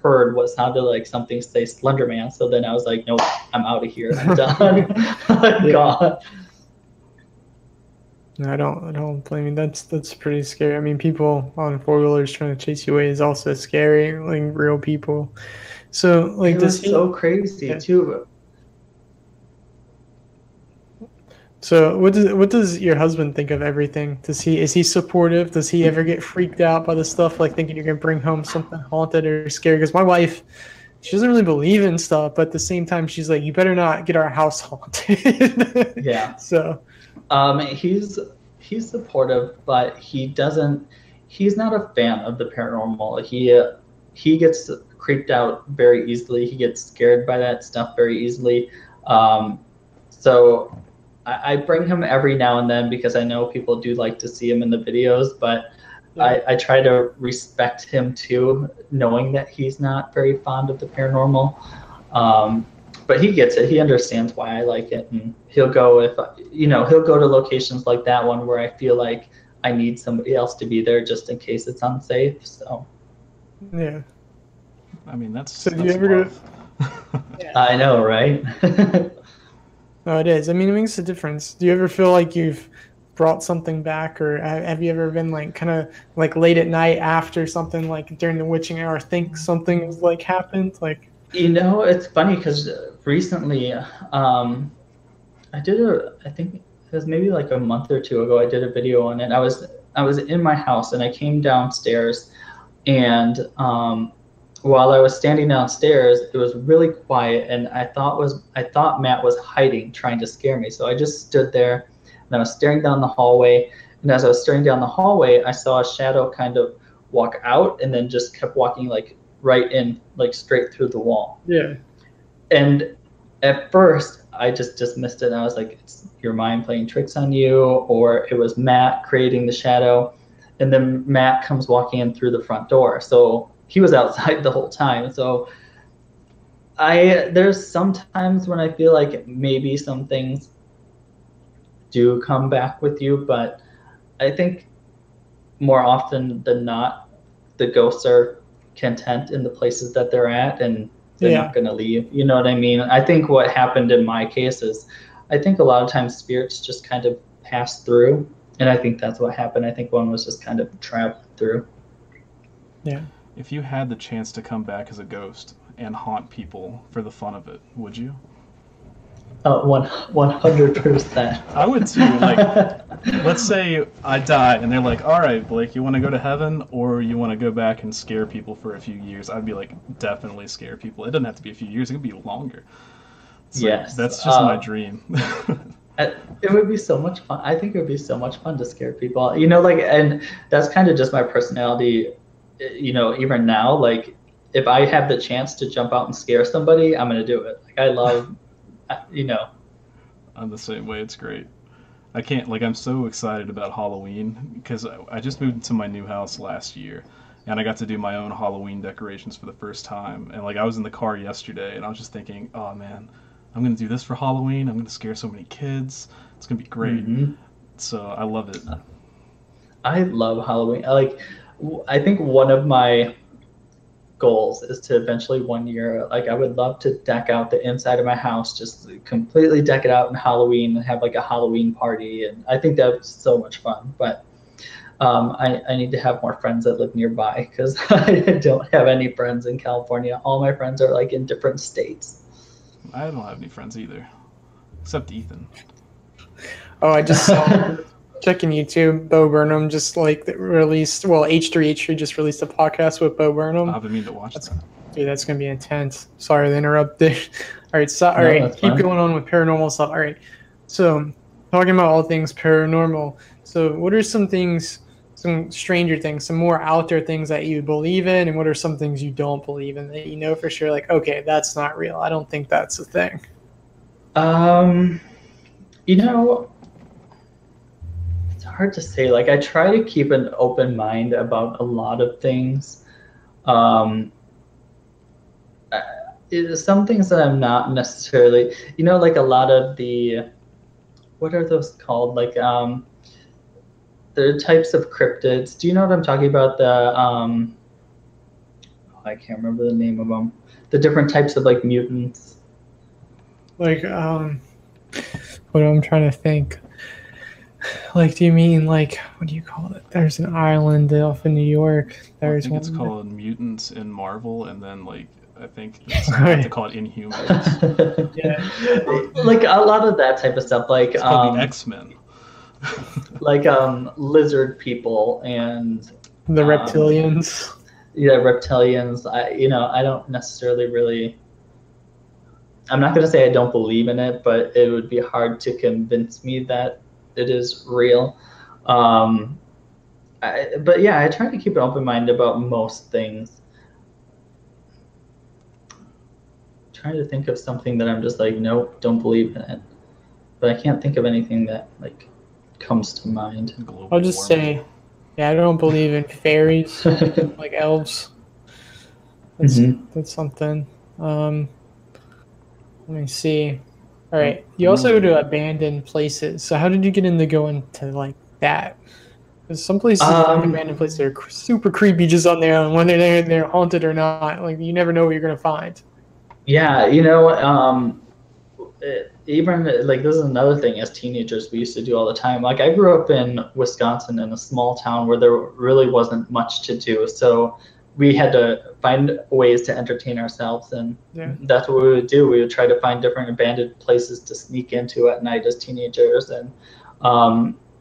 B: heard what sounded like something say Slender Man. So then I was like, nope, I'm out of here. I'm done. I'm gone.
A: No, I don't blame you. That's pretty scary. I mean, people on 4-wheelers trying to chase you away is also scary, like real people. So like
B: it was so crazy too.
A: So what does your husband think of everything? Is he supportive? Does he ever get freaked out by the stuff, like thinking you're gonna bring home something haunted or scary? Because my wife, she doesn't really believe in stuff, but at the same time she's like, you better not get our house haunted.
B: Yeah.
A: So
B: he's supportive, but he's not a fan of the paranormal. He gets creeped out very easily. He gets scared by that stuff very easily. So I bring him every now and then because I know people do like to see him in the videos, but yeah. I try to respect him too, knowing that he's not very fond of the paranormal. But he gets it. He understands why I like it, and he'll go he'll go to locations like that one where I feel like I need somebody else to be there just in case it's unsafe. So
A: yeah.
C: I mean, that's
A: so. Do you ever go?
B: I know, right?
A: No, it is. I mean, it makes a difference. Do you ever feel like you've brought something back, or have you ever been like kind of like late at night after something, like during the witching hour, think something like happened? Like,
B: it's funny because recently, I think it was maybe like a month or two ago, I did a video on it. I was in my house and I came downstairs, and while I was standing downstairs, it was really quiet, and I thought Matt was hiding, trying to scare me. So I just stood there, and I was staring down the hallway. And as I was staring down the hallway, I saw a shadow kind of walk out, and then just kept walking like right in, like straight through the wall.
A: Yeah.
B: And at first, I just dismissed it. And I was like, it's your mind playing tricks on you, or it was Matt creating the shadow. And then Matt comes walking in through the front door. So he was outside the whole time. So there's sometimes when I feel like maybe some things do come back with you, but I think more often than not, the ghosts are content in the places that they're at, and they're not going to leave. You know what I mean? I think what happened in my case is, I think a lot of times spirits just kind of pass through, and I think that's what happened. I think one was just kind of traveling through.
A: Yeah.
C: If you had the chance to come back as a ghost and haunt people for the fun of it, would you?
B: 100%.
C: I would too. Like, let's say I die and they're like, all right, Blake, you want to go to heaven or you want to go back and scare people for a few years? I'd be like, definitely scare people. It doesn't have to be a few years. It could be longer. So yes. That's just my dream.
B: It would be so much fun. I think it would be so much fun to scare people. And that's kind of just my personality. Even now, like if I have the chance to jump out and scare somebody, I'm going to do it. Like I love,
C: I'm the same way. It's great. I'm so excited about Halloween because I just moved into my new house last year and I got to do my own Halloween decorations for the first time. And like I was in the car yesterday and I was just thinking, oh man, I'm going to do this for Halloween. I'm going to scare so many kids. It's going to be great. Mm-hmm. So I love it.
B: I love Halloween. I think one of my goals is to eventually one year, like I would love to deck out the inside of my house, just completely deck it out in Halloween and have like a Halloween party. And I think that's so much fun. But I need to have more friends that live nearby because I don't have any friends in California. All my friends are like in different states. I
C: don't have any friends either, except Ethan.
A: Oh, I just saw checking YouTube. Bo Burnham just released. Well, H3H3 just released a podcast with Bo Burnham.
C: I've been meaning to watch that.
A: Dude, that's gonna be intense. Sorry to interrupt there. All right, keep fine. Going on with paranormal stuff. All right, so talking about all things paranormal. So, what are some things some stranger things, some more out there things that you believe in, and what are some things you don't believe in that you know for sure, like, okay, that's not real. I don't think that's a thing.
B: You know, it's hard to say. Like, I try to keep an open mind about a lot of things. Um, some things that I'm not necessarily, like a lot of the, what are those called? Like, there are types of cryptids. Do you know what I'm talking about? I can't remember the name of them. The different types of like mutants.
A: Like, what I'm trying to think. Like, do you mean like, what do you call it? There's an island off in New York.
C: I
A: There's
C: think
A: one
C: it's called mutants in Marvel, and then like I think it's have to call it Inhumans.
A: Yeah.
B: Like a lot of that type of stuff. Like
C: It's called the X-Men.
B: like lizard people and
A: The reptilians.
B: Yeah, reptilians. I don't necessarily really. I'm not going to say I don't believe in it, but it would be hard to convince me that it is real. But yeah, I try to keep an open mind about most things. Trying to think of something that I'm just like, nope, don't believe in it. But I can't think of anything that like comes to mind.
A: I'll just say, yeah, I don't believe in fairies, like elves. That's something. Let me see. All right, you also go to abandoned places. So how did you get into going to like that? Because some places, like abandoned places, are super creepy just on their own, whether they're haunted or not. Like you never know what you're gonna find.
B: Yeah, even like this is another thing as teenagers we used to do all the time. Like I grew up in Wisconsin in a small town where there really wasn't much to do, so we had to find ways to entertain ourselves, and that's what we would do. We would try to find different abandoned places to sneak into at night as teenagers, and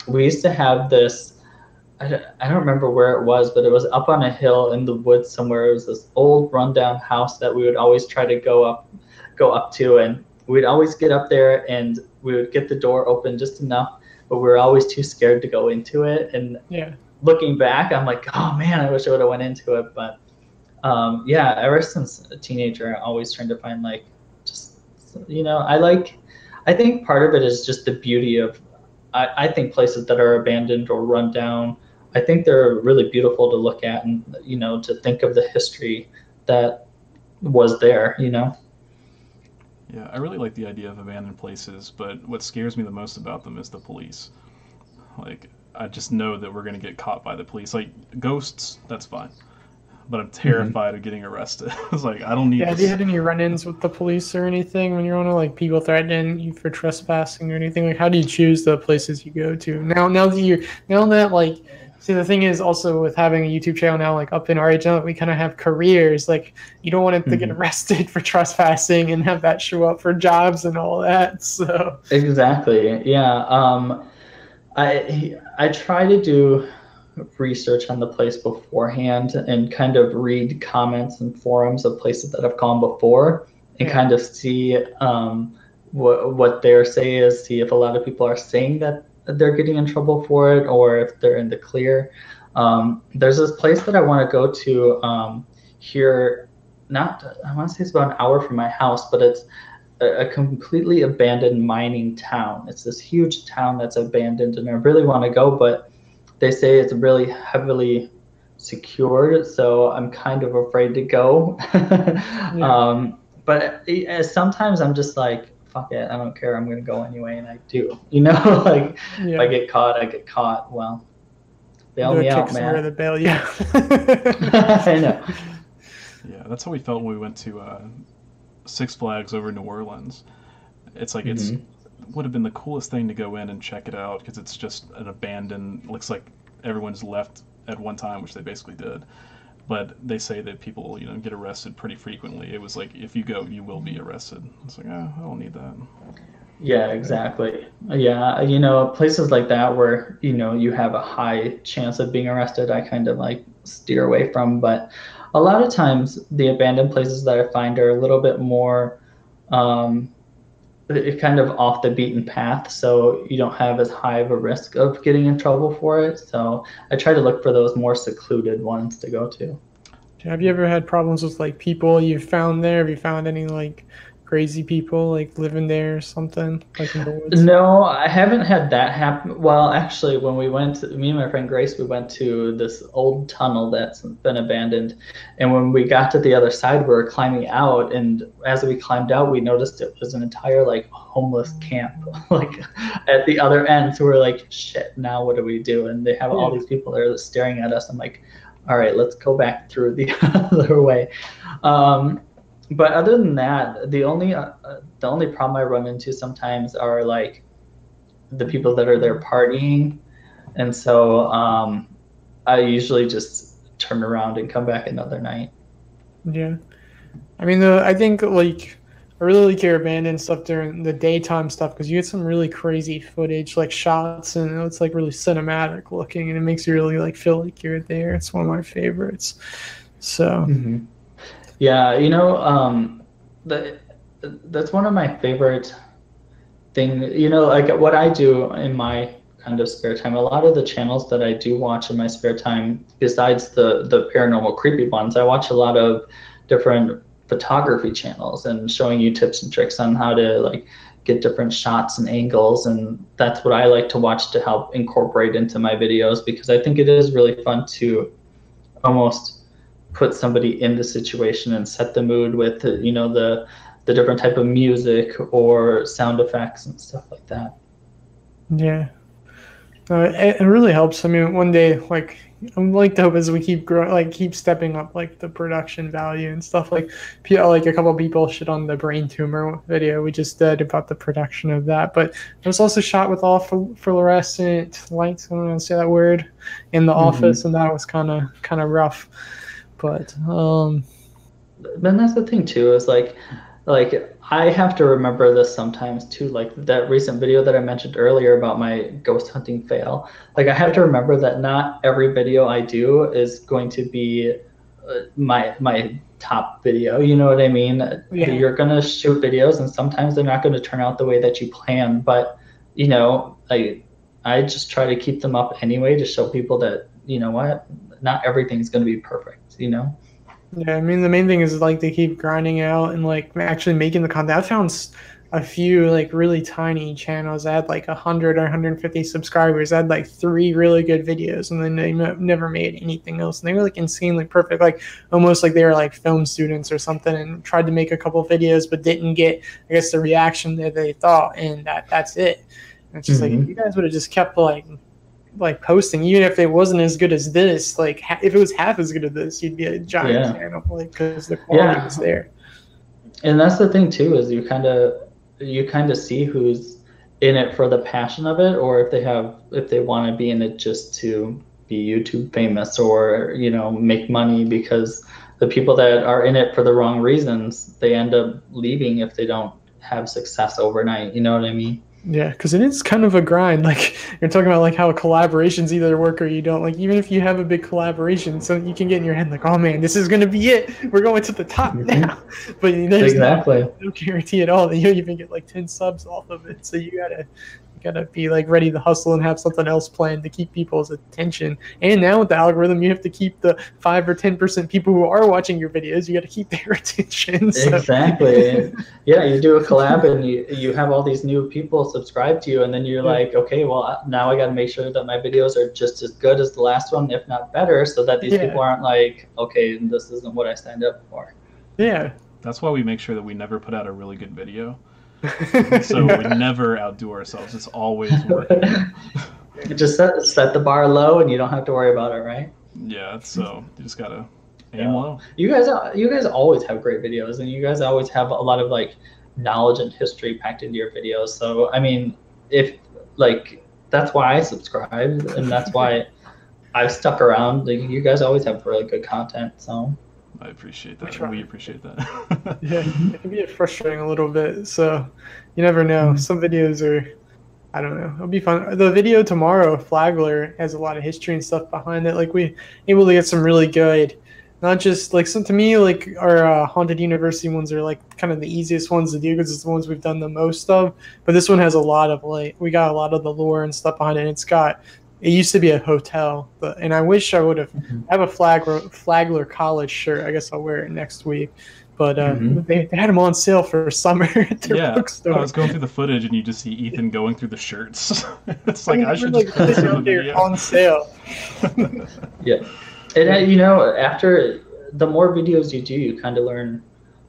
B: we used to have this. I don't remember where it was, but it was up on a hill in the woods somewhere. It was this old rundown house that we would always try to go up to, and we'd always get up there and we would get the door open just enough, but we were always too scared to go into it. And looking back, I'm like, oh man, I wish I would have went into it. But yeah, ever since a teenager, I always trying to find like just I think part of it is just the beauty of I think places that are abandoned or run down, I think they're really beautiful to look at, and to think of the history that was there.
C: Yeah, I really like the idea of abandoned places, but what scares me the most about them is the police. Like, I just know that we're going to get caught by the police. Like, ghosts, that's fine. But I'm terrified of getting arrested. I was like, I don't need this.
A: Have you had any run-ins with the police or anything when you're on like people threatening you for trespassing or anything? Like, how do you choose the places you go to? Now that like, see, the thing is also with having a YouTube channel now, like up in our age now, we kind of have careers. Like, you don't want to get arrested for trespassing and have that show up for jobs and all that. So
B: exactly, yeah. I try to do research on the place beforehand and kind of read comments and forums of places that have gone before and kind of see what their say is, see if a lot of people are saying that they're getting in trouble for it or if they're in the clear. There's this place that I want to go to here, I want to say it's about an hour from my house, but it's a completely abandoned mining town. It's this huge town that's abandoned, and I really want to go, but they say it's really heavily secured, so I'm kind of afraid to go. But sometimes I'm just like, fuck it, I don't care, I'm gonna go anyway, and I do. Like if I get caught, I get caught. Well, bail me out, man.
A: The bail, yeah.
B: I know.
C: Yeah, that's how we felt when we went to Six Flags over in New Orleans. It's like it's would have been the coolest thing to go in and check it out because it's just an abandoned, looks like everyone's left at one time, which they basically did. But they say that people, get arrested pretty frequently. It was like, if you go, you will be arrested. It's like, I don't need that.
B: Yeah, exactly. Yeah, places like that where, you have a high chance of being arrested, I kind of like steer away from. But a lot of times the abandoned places that I find are a little bit more, it kind of off the beaten path, so you don't have as high of a risk of getting in trouble for it. So I try to look for those more secluded ones to go to.
A: Have you ever had problems with like people you found there? Have you found any like crazy people like living there or something like in the woods?
B: No, I haven't had that happen. Well, actually, when we went, me and my friend Grace, we went to this old tunnel that's been abandoned. And when we got to the other side, we were climbing out. And as we climbed out, we noticed it was an entire like homeless camp, like at the other end. So we're like, shit, now what do we do? And they have all these people there staring at us. I'm like, all right, let's go back through the other way. But other than that, the only problem I run into sometimes are like the people that are there partying, and so I usually just turn around and come back another night.
A: Yeah, I mean, I think like I really like your abandoned stuff during the daytime stuff because you get some really crazy footage, like shots, and it's like really cinematic looking, and it makes you really like feel like you're there. It's one of my favorites. So.
B: Mm-hmm. Yeah, that's one of my favorite things. Like what I do in my kind of spare time. A lot of the channels that I do watch in my spare time, besides the paranormal creepy ones, I watch a lot of different photography channels and showing you tips and tricks on how to like get different shots and angles, and that's what I like to watch to help incorporate into my videos, because I think it is really fun to almost put somebody in the situation and set the mood with the different type of music or sound effects and stuff like that.
A: Yeah, it really helps. I mean, one day, like I'm like to hope as we keep growing, like keep stepping up, like the production value and stuff. Like a couple of people shit on the brain tumor video we just did about the production of that, but it was also shot with all fluorescent lights. I don't want to say that word in the office, and that was kind of rough. But
B: then that's the thing too, is like I have to remember this sometimes too, like that recent video that I mentioned earlier about my ghost hunting fail. Like I have to remember that not every video I do is going to be my top video. You know what I mean?
A: Yeah.
B: You're gonna shoot videos, and sometimes they're not going to turn out the way that you plan. But I just try to keep them up anyway to show people that what, not everything's going to be perfect.
A: Yeah, I mean the main thing is like they keep grinding out and like actually making the content. I found a few like really tiny channels that had like 100 or 150 subscribers. I had like 3 really good videos, and then they never made anything else. And they were like insanely perfect, like almost like they were like film students or something, and tried to make a couple of videos but didn't get, I guess, the reaction that they thought, and that's it. And it's just like if you guys would have just kept like posting, even if it wasn't as good as this, like if it was half as good as this, you'd be a giant channel, like because the quality was there.
B: And that's the thing too, is you kind of see who's in it for the passion of it, or if they want to be in it just to be YouTube famous or make money, because the people that are in it for the wrong reasons, they end up leaving if they don't have success overnight. You know what I mean?
A: Yeah, because it is kind of a grind. Like you're talking about, like how collaborations either work or you don't. Like even if you have a big collaboration, so you can get in your head like, oh man, this is gonna be it. We're going to the top now. But there's no guarantee at all that you'll even get like 10 subs off of it. So you gotta be like ready to hustle and have something else planned to keep people's attention. And now with the algorithm, you have to keep the 5 or 10% people who are watching your videos. You got to keep their attention. So.
B: Exactly. Yeah, you do a collab and you have all these new people subscribe to you, and then you're like, okay, well now I got to make sure that my videos are just as good as the last one, if not better, so that these people aren't like, okay, this isn't what I signed up for.
A: Yeah.
C: That's why we make sure that we never put out a really good video. So we never outdo ourselves. It's always working.
B: You just set the bar low, and you don't have to worry about it, right?
C: Yeah, so you just gotta aim low.
B: You guys always have great videos, and you guys always have a lot of like knowledge and history packed into your videos. So I mean, if like that's why I subscribe, and that's why I've stuck around. Like you guys always have really good content. So
C: I appreciate that. We appreciate that.
A: Yeah, it can be frustrating a little bit. So you never know. Some videos are, I don't know. It'll be fun. The video tomorrow, Flagler, has a lot of history and stuff behind it. Like we able to get some really good Not just like some to me, like our haunted university ones are like kind of the easiest ones to do because it's the ones we've done the most of. But this one has a lot of like we got a lot of the lore and stuff behind it. And it used to be a hotel, and I wish I would have. I have a Flagler College shirt. I guess I'll wear it next week. But they had them on sale for summer at their bookstore.
C: I was going through the footage and you just see Ethan going through the shirts. It's like I should
A: like
C: just put this in the
A: they're
C: video.
A: on sale.
B: Yeah, and you know, after the more videos you do, you kind of learn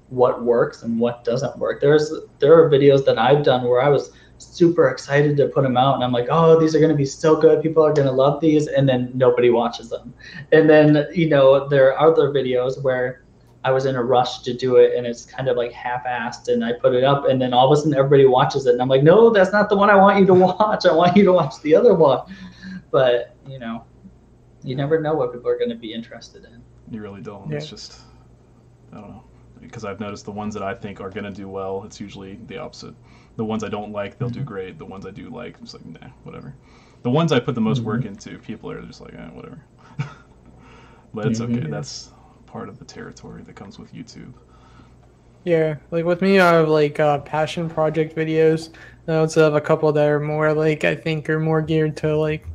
B: what works and what doesn't work. There are videos that I've done where I was super excited to put them out, and I'm like, oh, these are going to be so good, people are going to love these, and then nobody watches them. And then, you know, there are other videos where I was in a rush to do it and it's kind of like half-assed, and I put it up and then all of a sudden everybody watches it and I'm like, no, that's not the one I want you to watch. I want you to watch the other one. But, you know, you never know what people are going to be interested in.
C: You really don't.
A: Yeah.
C: It's just, I don't know. Because I've noticed the ones that I think are going to do well, it's usually the opposite. The ones I don't like, they'll do great. The ones I do like, it's like, nah, whatever. The ones I put the most work into, people are just like, whatever. But it's okay. That's part of the territory that comes with YouTube.
A: Yeah, like with me, I have like passion project videos. I also have a couple that are more like I think are more geared to like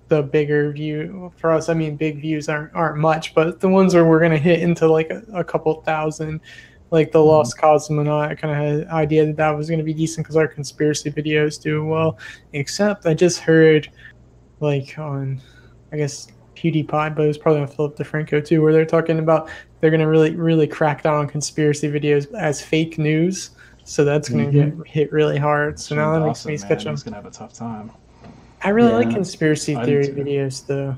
A: the bigger view for us. I mean, big views aren't much, but the ones where we're gonna hit into like a couple thousand, like the Lost Cosmonaut, I kind of had an idea that was gonna be decent because our conspiracy videos do well. Except I just heard like on, I guess, PewDiePie, but it was probably on Philip DeFranco too, where they're talking about they're going to really crack down on conspiracy videos as fake news. So that's going to get hit really hard. So now that makes me sketch them.
C: He's going to have a tough time.
A: I really like conspiracy theory videos, though.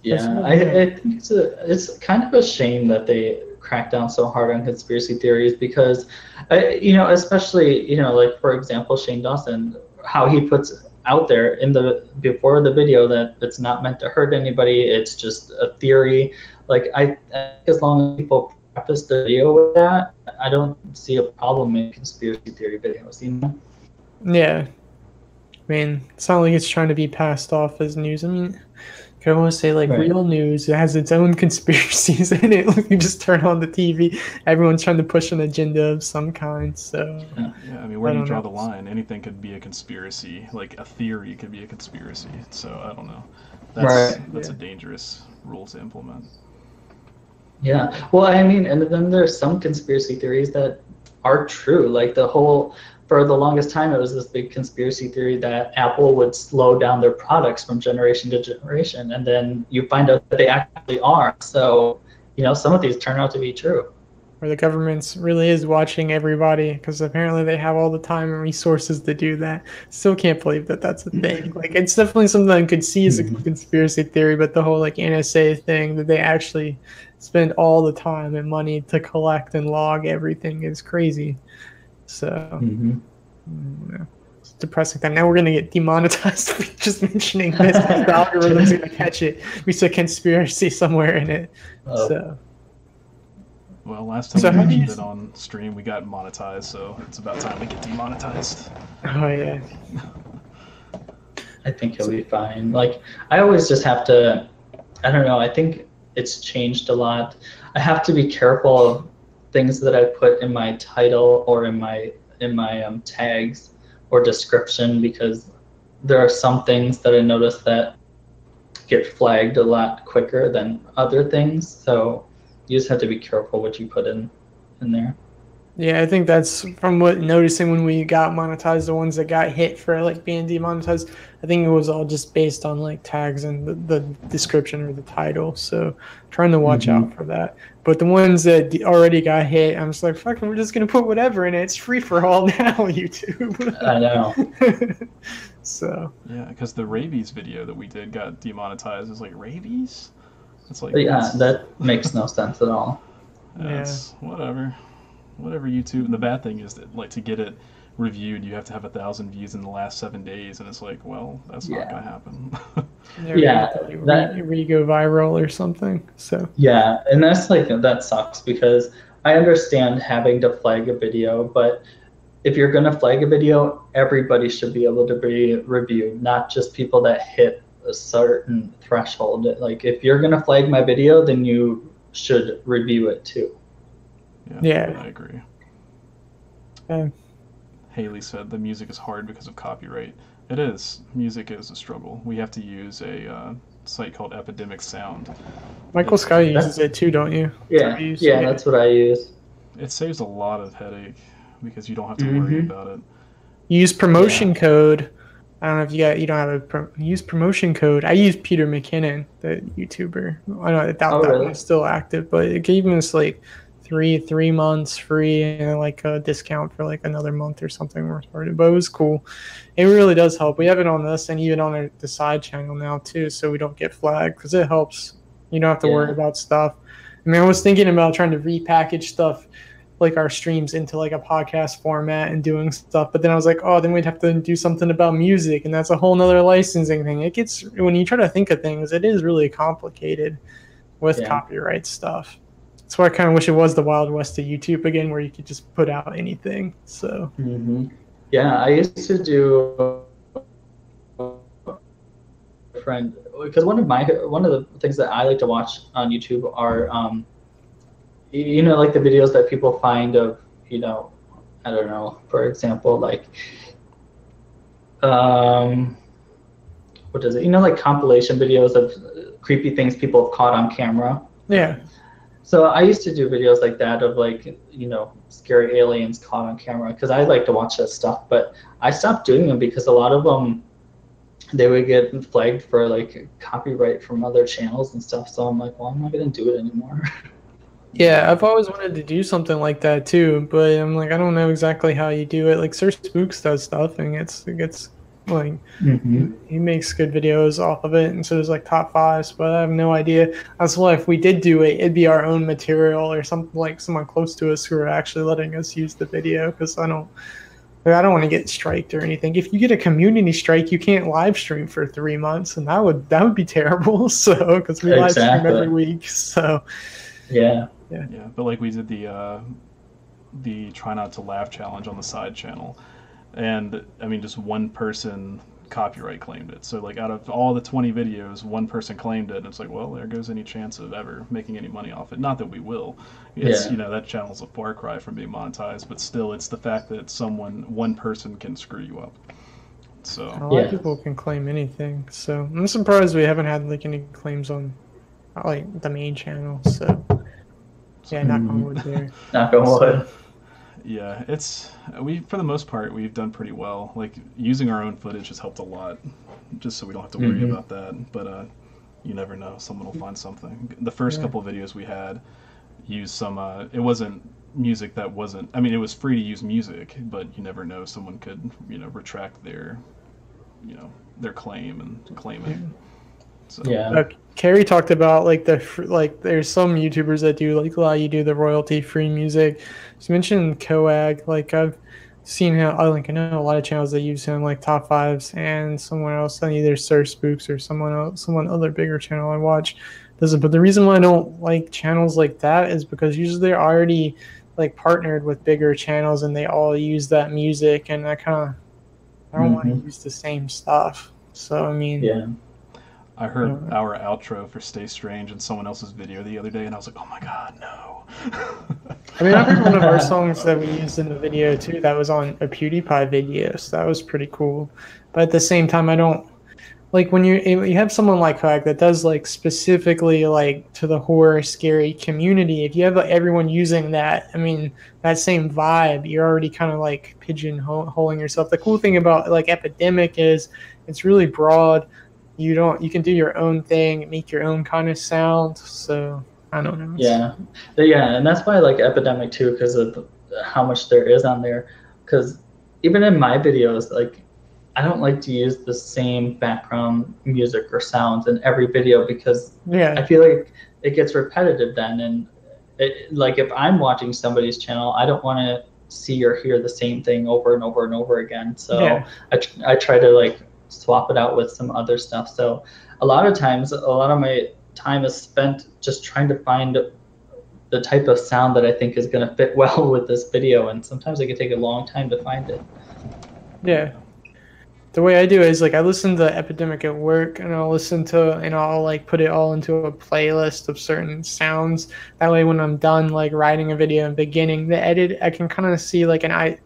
B: Yeah, I think it's kind of a shame that they crack down so hard on conspiracy theories because, you know, especially, you know, like for example, Shane Dawson, how he puts out there in the before the video that it's not meant to hurt anybody, it's just a theory. Like I as long as people preface the video with that, I don't see a problem in conspiracy theory videos, you know?
A: Yeah, I mean, it's not like it's trying to be passed off as news. I mean, you can almost say like real news, it has its own conspiracies in it. Like you just turn on the TV, everyone's trying to push an agenda of some kind. So
C: yeah, I mean, where do you draw the line? Anything could be a conspiracy. Like a theory could be a conspiracy. So I don't know. That's a dangerous rule to implement.
B: Yeah. Well, I mean, and then there's some conspiracy theories that are true. Like for the longest time, it was this big conspiracy theory that Apple would slow down their products from generation to generation. And then you find out that they actually are. So, you know, some of these turn out to be true.
A: Or the government really is watching everybody because apparently they have all the time and resources to do that. Still can't believe that that's a thing. Like, it's definitely something I could see as a conspiracy theory, but the whole like NSA thing that they actually spend all the time and money to collect and log everything is crazy. So, it's a depressing time. Now we're going to get demonetized for just mentioning this. The algorithm's going to catch it. We said conspiracy somewhere in it. So.
C: Well, last time we mentioned it on stream, we got monetized, so it's about time we get demonetized.
A: Oh, yeah.
B: I think he'll be fine. Like, I always just have to, I don't know, I think it's changed a lot. I have to be careful of things that I put in my title or in my tags or description, because there are some things that I notice that get flagged a lot quicker than other things. So you just have to be careful what you put in there.
A: Yeah, I think that's from what noticing when we got monetized, the ones that got hit for like being demonetized, I think it was all just based on like tags and the description or the title. So trying to watch out for that. But the ones that already got hit, I'm just like, fuck, we're just going to put whatever in it. It's free for all now, YouTube.
B: I know.
A: So.
C: Yeah, because the rabies video that we did got demonetized. It's like, rabies? It's like,
B: yeah, that makes no sense at all.
C: It's whatever YouTube. And the bad thing is that, like, to get it reviewed, you have to have 1,000 views in the last 7 days, and it's like, well, that's not gonna happen.
A: We go viral or something. So
B: yeah, and that's like, that sucks, because I understand having to flag a video, but if you're gonna flag a video, everybody should be able to be reviewed, not just people that hit a certain threshold. Like, if you're gonna flag my video, then you should review it too.
A: Yeah.
C: I agree.
A: Um,
C: Haley said the music is hard because of copyright. It is. Music is a struggle. We have to use a site called Epidemic Sound.
A: MichaelScot uses it too, don't you?
B: Yeah, that's what I use.
C: It saves a lot of headache because you don't have to worry about it.
A: Use promotion code. I don't know if you don't have use promotion code. I use Peter McKinnon, the YouTuber. I doubt that one's still active, but it gave us like three months free and like a discount for like another month or something. But it was cool. It really does help. We have it on this and even on the side channel now too, so we don't get flagged because it helps. You don't have to worry about stuff. I mean, I was thinking about trying to repackage stuff like our streams into like a podcast format and doing stuff, but then I was like, oh, then we'd have to do something about music, and that's a whole nother licensing thing. It gets, when you try to think of things, it is really complicated with copyright stuff. That's why I kind of wish it was the Wild West of YouTube again, where you could just put out anything. So
B: yeah, I used to do friend, because one of the things that I like to watch on YouTube are you know, like the videos that people find of, you know, I don't know, for example, like what is it, you know, like compilation videos of creepy things people have caught on camera. So I used to do videos like that of like, you know, scary aliens caught on camera, because I like to watch that stuff, but I stopped doing them because a lot of them, they would get flagged for like copyright from other channels and stuff. So I'm like, well, I'm not going to do it anymore.
A: Yeah, I've always wanted to do something like that too, but I'm like, I don't know exactly how you do it. Like Sir Spooks does stuff and it gets like, he makes good videos off of it, and so there's like top 5s, but I have no idea. That's why if we did do it, it'd be our own material or something, like someone close to us who are actually letting us use the video, because I don't want to get striked or anything. If you get a community strike, you can't live stream for 3 months, and that would be terrible. So because we live stream every week, so
C: yeah, but like we did the try not to laugh challenge on the side channel, and I mean just one person copyright claimed it. So like out of all the 20 videos, one person claimed it, and it's like, well, there goes any chance of ever making any money off it. Not that we will. It's you know, that channel's a far cry from being monetized, but still it's the fact that one person can screw you up. So
A: a lot of people can claim anything. So I'm surprised we haven't had like any claims on like the main channel. So yeah, knock on wood there.
B: Knock on wood.
C: Yeah, for the most part we've done pretty well. Like using our own footage has helped a lot, just so we don't have to worry about that. But you never know, someone will find something. The first couple of videos we had used some it wasn't music that wasn't, I mean, it was free to use music, but you never know, someone could, you know, retract their, you know, their claim and claim it. So
A: Carrie talked about like there's some YouTubers that do like allow you to do the royalty free music. She mentioned Coag. Like I've seen how I know a lot of channels that use him, like top 5s, and someone else, either Sir Spooks or someone other bigger channel I watch does it. But the reason why I don't like channels like that is because usually they're already like partnered with bigger channels and they all use that music, and I don't want to use the same stuff. So I mean,
C: I heard our outro for Stay Strange in someone else's video the other day, and I was like, oh my god, no.
A: I mean, I heard one of our songs that we used in the video too that was on a PewDiePie video, so that was pretty cool. But at the same time, I don't like when you have someone like Hack that does like specifically like to the horror scary community. If you have like, everyone using that, I mean, that same vibe, you're already kind of like pigeonholing yourself. The cool thing about like Epidemic is it's really broad. You can do your own thing, make your own kind of sound. So I don't know.
B: Yeah, and that's why I like Epidemic too, because of how much there is on there. Because even in my videos, like I don't like to use the same background music or sounds in every video, because I feel like it gets repetitive then. And like if I'm watching somebody's channel, I don't want to see or hear the same thing over and over and over again. So I try to like swap it out with some other stuff. So a lot of times, a lot of my time is spent just trying to find the type of sound that I think is going to fit well with this video, and sometimes it can take a long time to find it.
A: the way I do it is like I listen to Epidemic at work, and I'll like put it all into a playlist of certain sounds. That way, when I'm done like writing a video and beginning the edit, I can kind of see like like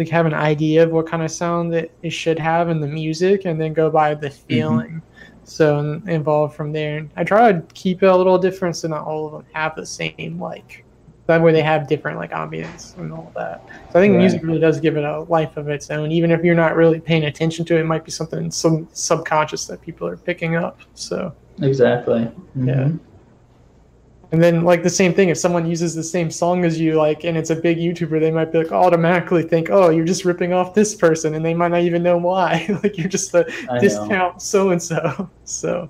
A: have an idea of what kind of sound that it should have in the music, and then go by the feeling. So and evolve from there. And I try to keep it a little different, so not all of them have the same like. That way they have different like ambience and all that. So I think music really does give it a life of its own. Even if you're not really paying attention to it, it might be something some subconscious that people are picking up. So
B: exactly.
A: Yeah. And then like the same thing, if someone uses the same song as you, like, and it's a big YouTuber, they might be like automatically think, oh, you're just ripping off this person, and they might not even know why. Like you're just a discount so and so. So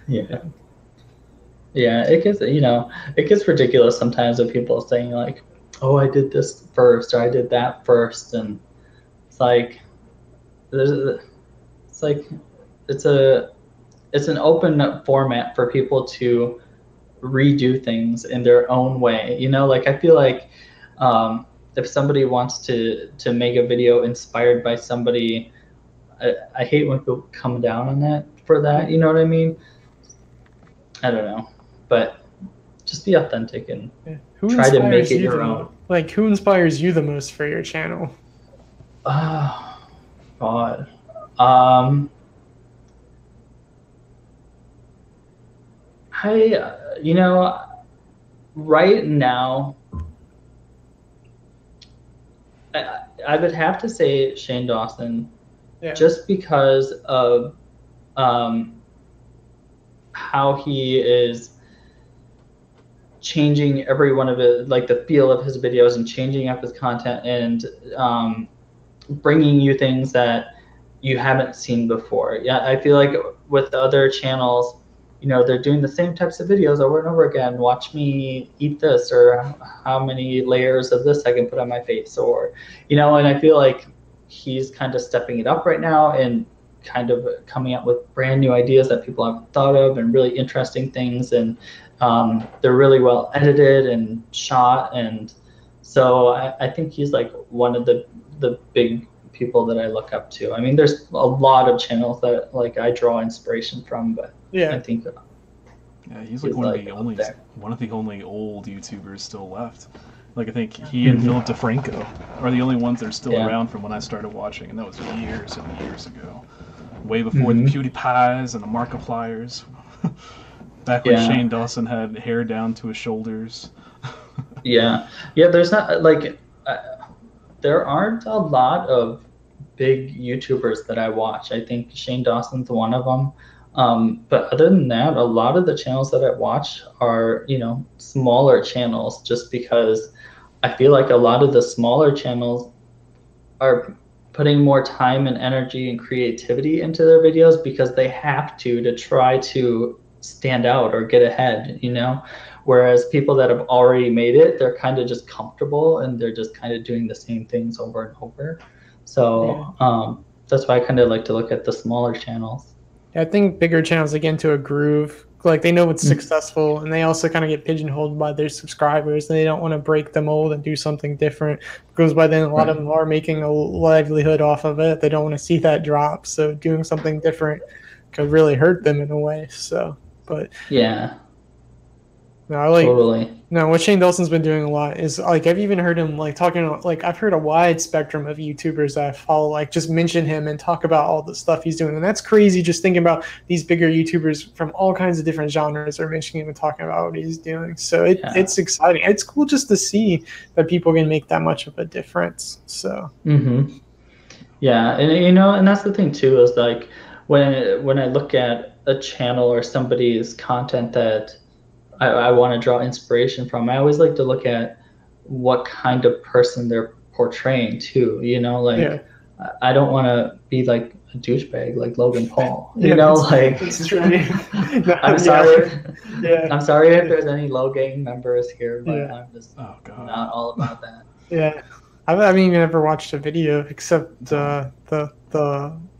B: yeah, it gets ridiculous sometimes with people saying like, oh, I did this first, or I did that first, and it's like it's an open format for people to redo things in their own way. Like I feel like if somebody wants to make a video inspired by somebody, I hate when people come down on that for that. You know what I mean? I don't know. But just be authentic and try to make it your own.
A: Like, who inspires you the most for your channel?
B: Oh, God. Right now, I would have to say Shane Dawson, just because of how he is changing every one of it, like the feel of his videos, and changing up his content, and bringing you things that you haven't seen before. Yeah, I feel like with the other channels, they're doing the same types of videos over and over again. Watch me eat this, or how many layers of this I can put on my face, or, and I feel like he's kind of stepping it up right now and kind of coming up with brand new ideas that people haven't thought of, and really interesting things. And they're really well edited and shot. And so I think he's like one of the big people that I look up to. I mean, there's a lot of channels that like I draw inspiration from, but I think
C: he's like one of the only old YouTubers still left. Like I think he and Philip DeFranco are the only ones that are still around from when I started watching, and that was years and years ago, way before the PewDiePies and the Markipliers. Back when Shane Dawson had hair down to his shoulders. There's not like there aren't a lot of big YouTubers that I watch. I think Shane Dawson's one of them. But other than that, a lot of the channels that I watch are, smaller channels, just because I feel like a lot of the smaller channels are putting more time and energy and creativity into their videos because they have to try to stand out or get ahead, whereas people that have already made it, they're kind of just comfortable and they're just kind of doing the same things over and over. So that's why I kind of like to look at the smaller channels.
A: I think bigger channels get into a groove. Like they know what's successful, and they also kind of get pigeonholed by their subscribers. And they don't want to break the mold and do something different, because by then a lot of them are making a livelihood off of it. They don't want to see that drop. So doing something different could really hurt them in a way. So, but no, I like
B: totally.
A: No, what Shane Dawson's been doing a lot is like I've even heard him like talking, like I've heard a wide spectrum of YouTubers that I follow like just mention him and talk about all the stuff he's doing, and that's crazy. Just thinking about these bigger YouTubers from all kinds of different genres are mentioning him and talking about what he's doing. So it's exciting. It's cool just to see that people can make that much of a difference. So
B: yeah, and that's the thing too, is like when I look at a channel or somebody's content that I want to draw inspiration from, I always like to look at what kind of person they're portraying too. I don't want to be like a douchebag like Logan Paul.
A: That's true.
B: I'm sorry. I'm sorry if there's any Low Gang members here, but I'm just not all about that.
A: I haven't even ever watched a video except the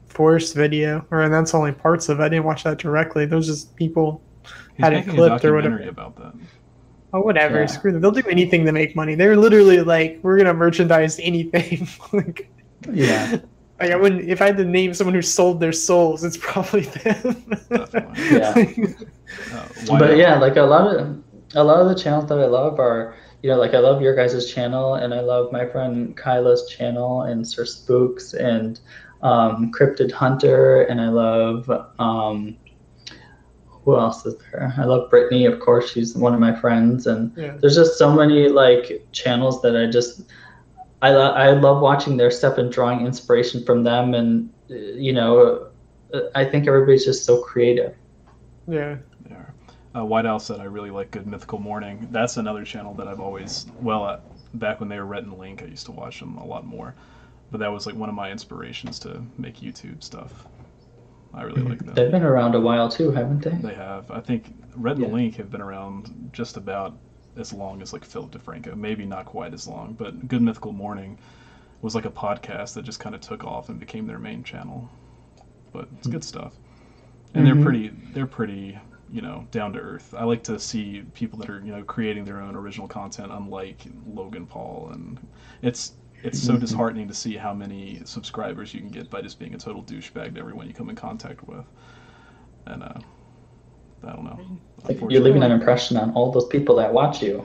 A: Forest video, and that's only parts of it. I didn't watch that directly. Those just people had it clipped or whatever.
C: About that.
A: Oh, whatever. Screw them. They'll do anything to make money. They're literally like, we're gonna merchandise anything. Like I wouldn't, if I had to name someone who sold their souls, it's probably them.
C: Definitely.
B: Yeah. But yeah, like a lot of the channels that I love are, like I love your guys' channel, and I love my friend Kyla's channel, and Sir Spooks, and Cryptid Hunter, and I love who else is there? I love Brittany, of course. She's one of my friends, and there's just so many like channels that I love watching their stuff and drawing inspiration from them, and I think everybody's just so creative.
A: Yeah.
C: White Owl said I really like Good Mythical Morning. That's another channel that I've always, back when they were Rhett and Link, I used to watch them a lot more. But that was like one of my inspirations to make YouTube stuff. I really like them.
B: They've been around a while too, haven't they?
C: They have. I think Rhett and Link have been around just about as long as like Philip DeFranco. Maybe not quite as long, but Good Mythical Morning was like a podcast that just kind of took off and became their main channel. But it's good stuff. And they're pretty, down to earth. I like to see people that are, creating their own original content, unlike Logan Paul, and it's so disheartening to see how many subscribers you can get by just being a total douchebag to everyone you come in contact with. And I don't know.
B: You're leaving an impression on all those people that watch you.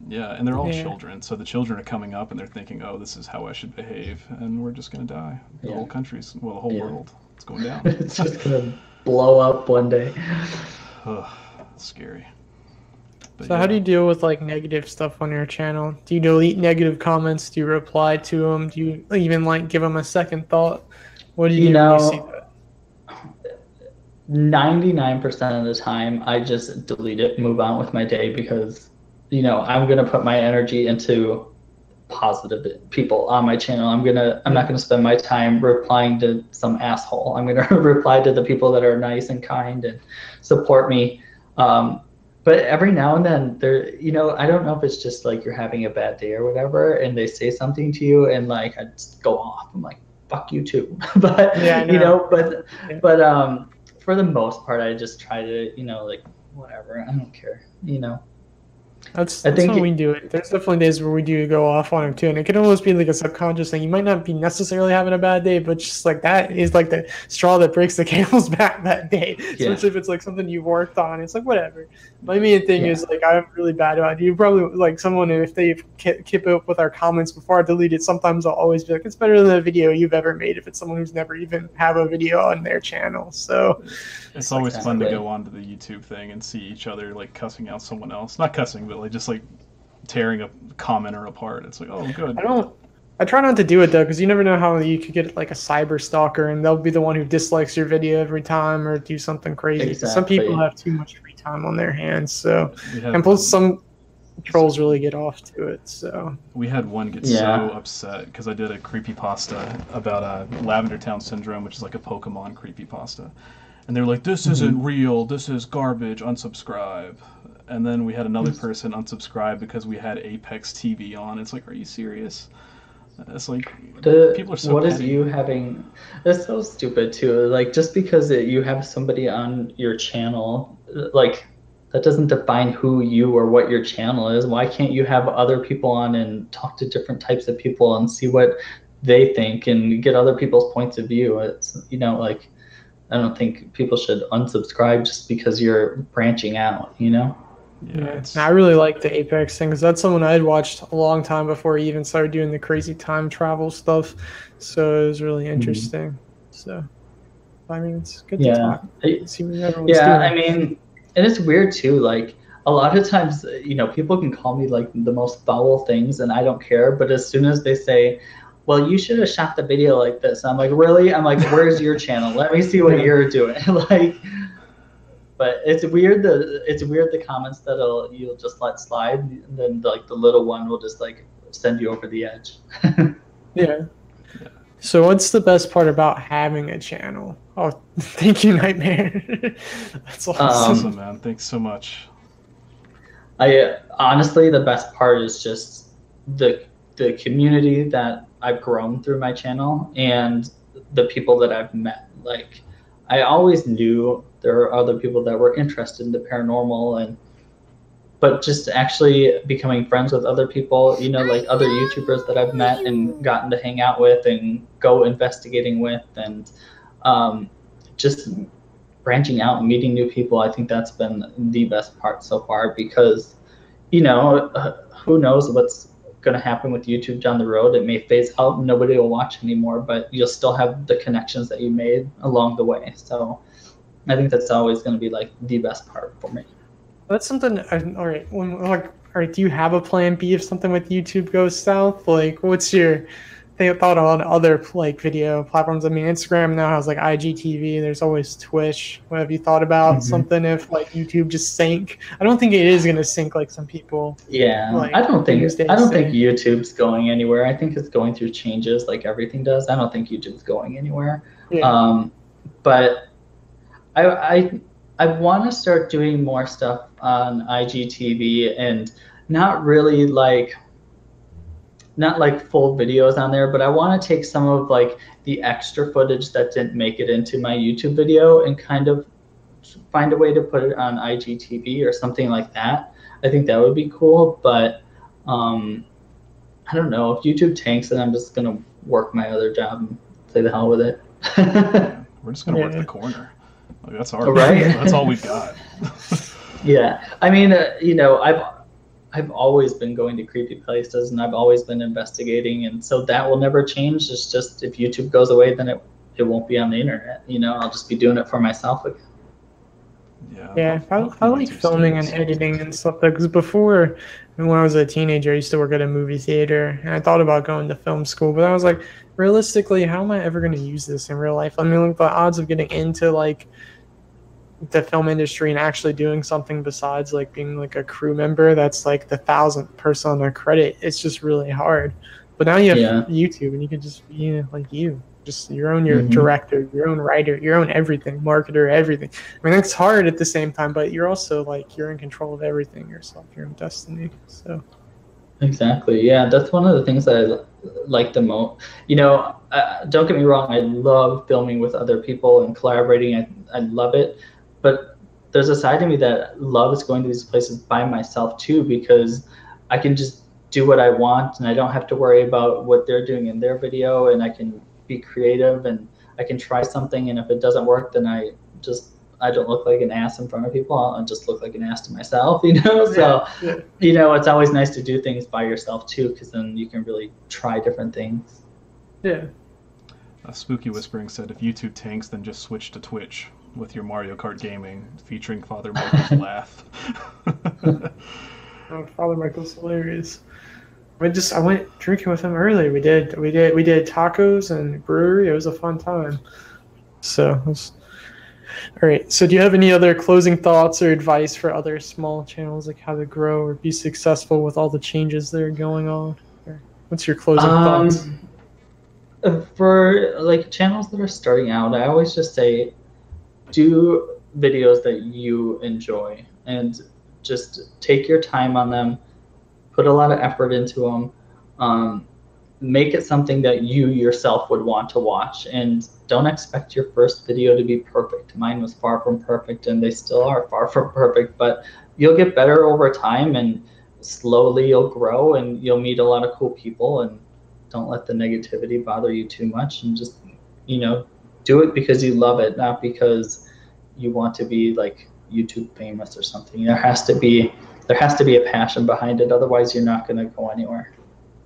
C: Yeah, and they're all children, so the children are coming up and they're thinking, oh, this is how I should behave, and we're just going to die. The whole country's, the whole world, it's going down.
B: It's just going to blow up one day.
C: Ugh, scary. But
A: so how do you deal with like negative stuff on your channel? Do you delete negative comments? Do you reply to them? Do you even like give them a second thought? What do you do when you see that?
B: 99% of the time I just delete it, move on with my day, because I'm going to put my energy into positive people on my channel. I'm not going to spend my time replying to some asshole. I'm going to reply to the people that are nice and kind and support me. But every now and then I don't know if it's just like you're having a bad day or whatever, and they say something to you, and like I just go off. I'm like, fuck you too. But but for the most part, I just try to like whatever. I don't care.
A: That's how we do it. There's definitely days where we do go off on him too, and it can almost be like a subconscious thing. You might not be necessarily having a bad day, but just like that is like the straw that breaks the camel's back that day. Especially if it's like something you've worked on. It's like whatever. My main thing is like I'm really bad about it. You probably like someone, if they keep up with our comments before I delete it, sometimes I'll always be like, it's better than a video you've ever made if it's someone who's never even have a video on their channel. So
C: it's always fun to go onto the YouTube thing and see each other like cussing out someone else. Not cussing, but like just like tearing a commenter apart. It's like, oh, good.
A: I try not to do it though, because you never know how you could get like a cyber stalker, and they'll be the one who dislikes your video every time or do something crazy.
B: Exactly.
A: Some people have too much free time on their hands, so and plus some trolls really get off to it. So
C: we had one get so upset because I did a creepypasta about Lavender Town Syndrome, which is like a Pokemon creepypasta, and they were like, "This isn't real. This is garbage. Unsubscribe." And then we had another person unsubscribe because we had Apex TV on. It's like, are you serious? It's like people are so.
B: What is you having? It's so stupid too. Like just because you have somebody on your channel, like that doesn't define who you or what your channel is. Why can't you have other people on and talk to different types of people and see what they think and get other people's points of view? It's like I don't think people should unsubscribe just because you're branching out.
A: Yeah, I really like the Apex thing because that's someone I had watched a long time before he even started doing the crazy time travel stuff. So it was really interesting. So, I mean, it's good to talk. See what everyone's doing.
B: I mean, and it's weird too. Like a lot of times, people can call me like the most foul things, and I don't care. But as soon as they say, "Well, you should have shot the video like this," I'm like, "Really?" I'm like, "Where's your channel? Let me see what you're doing." Like. But it's weird the comments that you'll just let slide, and then like the little one will just like send you over the edge.
A: Yeah. So what's the best part about having a channel? Oh, thank you, Nightmare. That's
C: awesome, man. Thanks so much.
B: Honestly, the best part is just the community that I've grown through my channel and the people that I've met. Like I always knew there are other people that were interested in the paranormal, and but just actually becoming friends with other people, you know, like other YouTubers that I've met and gotten to hang out with and go investigating with, and just branching out and meeting new people. I think that's been the best part so far, because, you know, who knows what's going to happen with YouTube down the road. It may phase out, nobody will watch anymore, but you'll still have the connections that you made along the way. So I think that's always going to be like the best part for me.
A: That's something. All right. All right. Do you have a plan B if something with YouTube goes south? Like, what's your thought on other like video platforms? I mean, Instagram now has like IGTV. There's always Twitch. What have you thought about something if like YouTube just sank? I don't think it is gonna sink like some people.
B: Yeah,
A: like,
B: I don't think YouTube's going anywhere. I think it's going through changes like everything does. I don't think YouTube's going anywhere. Yeah. But I want to start doing more stuff on IGTV, and not full videos on there, but I want to take some of like the extra footage that didn't make it into my YouTube video and kind of find a way to put it on IGTV or something like that. I think that would be cool, but I don't know. If YouTube tanks, then I'm just gonna work my other job and say the hell with it.
C: We're just gonna work the corner. Like, that's our
B: right.
C: That's all we've got.
B: Yeah, I mean, you know, I've always been going to creepy places, and I've always been investigating, and so that will never change. It's just if YouTube goes away, then it won't be on the internet. You know, I'll just be doing it for myself again.
A: Yeah, I like filming and editing and stuff though, because before, when I was a teenager, I used to work at a movie theater, and I thought about going to film school, but I was like, realistically, how am I ever going to use this in real life? I mean, like, the odds of getting into like the film industry and actually doing something besides like being like a crew member that's like the 1,000th person on a credit, it's just really hard. But now you have YouTube, and you can just be like just your own director, your own writer, your own everything, marketer, everything. I mean, it's hard at the same time, but you're also like, you're in control of everything yourself, your own destiny. So
B: exactly, yeah, that's one of the things that I like the most. You know, don't get me wrong, I love filming with other people and collaborating. I love it, but there's a side of me that loves going to these places by myself too, because I can just do what I want, and I don't have to worry about what they're doing in their video, and I can be creative, and I can try something, and if it doesn't work, then I don't look like an ass in front of people. I'll just look like an ass to myself, you know? So, you know, it's always nice to do things by yourself too, because then you can really try different things.
A: Yeah.
C: Spooky Whispering said, if YouTube tanks, then just switch to Twitch with your Mario Kart gaming featuring Father Michael's laugh.
A: Oh, Father Michael's hilarious. I went drinking with him earlier. We did tacos and brewery. It was a fun time. So, all right. So, do you have any other closing thoughts or advice for other small channels, like how to grow or be successful with all the changes that are going on? Or what's your closing thoughts?
B: For like channels that are starting out, I always just say, do videos that you enjoy, and just take your time on them. Put a lot of effort into them. Make it something that you yourself would want to watch, and don't expect your first video to be perfect. Mine was far from perfect, and they still are far from perfect, but you'll get better over time, and slowly you'll grow, and you'll meet a lot of cool people, and don't let the negativity bother you too much, and just, you know, do it because you love it, not because you want to be like YouTube famous or something. There has to be a passion behind it, otherwise you're not going to go anywhere.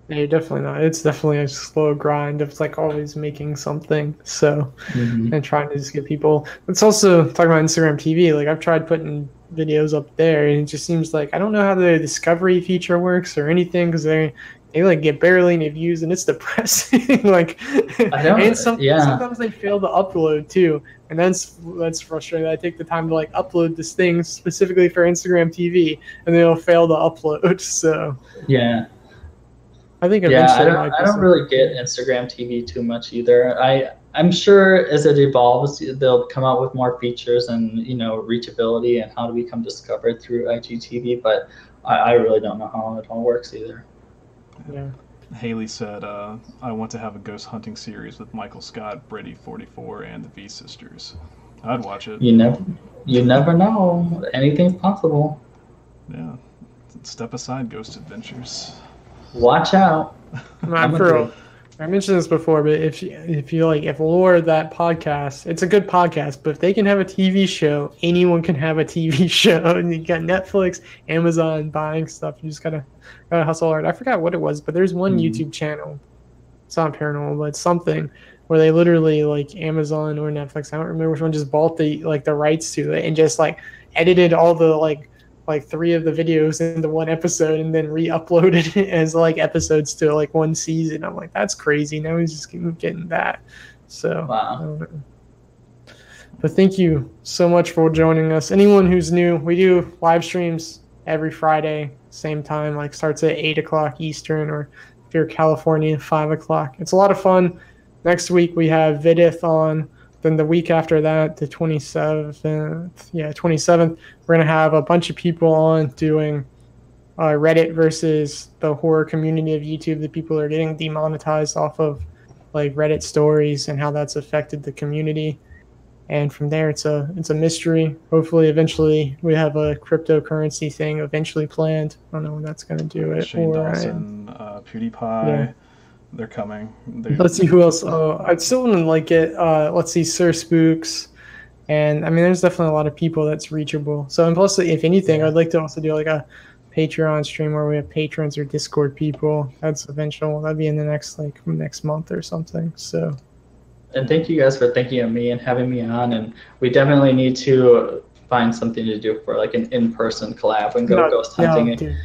A: Yeah, you're definitely not. It's definitely a slow grind of like always making something. So, and trying to just get people. It's also talking about Instagram TV. Like, I've tried putting videos up there, and it just seems like I don't know how the discovery feature works or anything, because they like get barely any views, and it's depressing. Like, and sometimes they fail to upload too, and that's frustrating. I take the time to like upload this thing specifically for Instagram TV, and they'll fail to upload. So
B: yeah,
A: I think eventually.
B: I don't really get Instagram TV too much either. I'm sure as it evolves, they'll come out with more features and, you know, reachability and how to become discovered through IGTV, but I really don't know how it all works either.
A: Yeah.
C: Haley said, I want to have a ghost hunting series with MichaelScot, Brady44, and the V Sisters. I'd watch it.
B: You never know. Anything's possible.
C: Yeah. step aside, Ghost Adventures.
B: Watch out.
A: I mentioned this before, but if you like, if Lore, that podcast, it's a good podcast, but if they can have a TV show, anyone can have a TV show. And you got Netflix, Amazon buying stuff. You just gotta hustle hard. I forgot what it was, but there's one YouTube channel. It's not paranormal, but it's something where they literally, like Amazon or Netflix, I don't remember which one, just bought the rights to it and just like edited all the like 3 of the videos into one episode and then re-uploaded it as like episodes to like one season. I'm like, that's crazy. Now he's just getting that. So,
B: wow.
A: I don't know. But thank you so much for joining us. Anyone who's new, we do live streams every Friday, same time, like starts at 8 o'clock Eastern, or if you're California, 5 o'clock. It's a lot of fun. Next week we have Vidith on. Then the week after that, the 27th, we're going to have a bunch of people on doing Reddit versus the horror community of YouTube. The people are getting demonetized off of like Reddit stories and how that's affected the community. And from there, it's a mystery. Hopefully, eventually, we have a cryptocurrency thing eventually planned. I don't know when that's going to do it.
C: Shane Dawson, PewDiePie. Yeah. They're coming.
A: Let's see who else. Oh, I'd still want to like get. Let's see, Sir Spooks, and I mean, there's definitely a lot of people that's reachable. So, and plus, if anything, I'd like to also do like a Patreon stream where we have patrons or Discord people. That's eventual. That'd be in the next month or something. So.
B: And thank you guys for thinking of me and having me on. And we definitely need to find something to do for like an in-person collab and go ghost hunting.
A: Dude.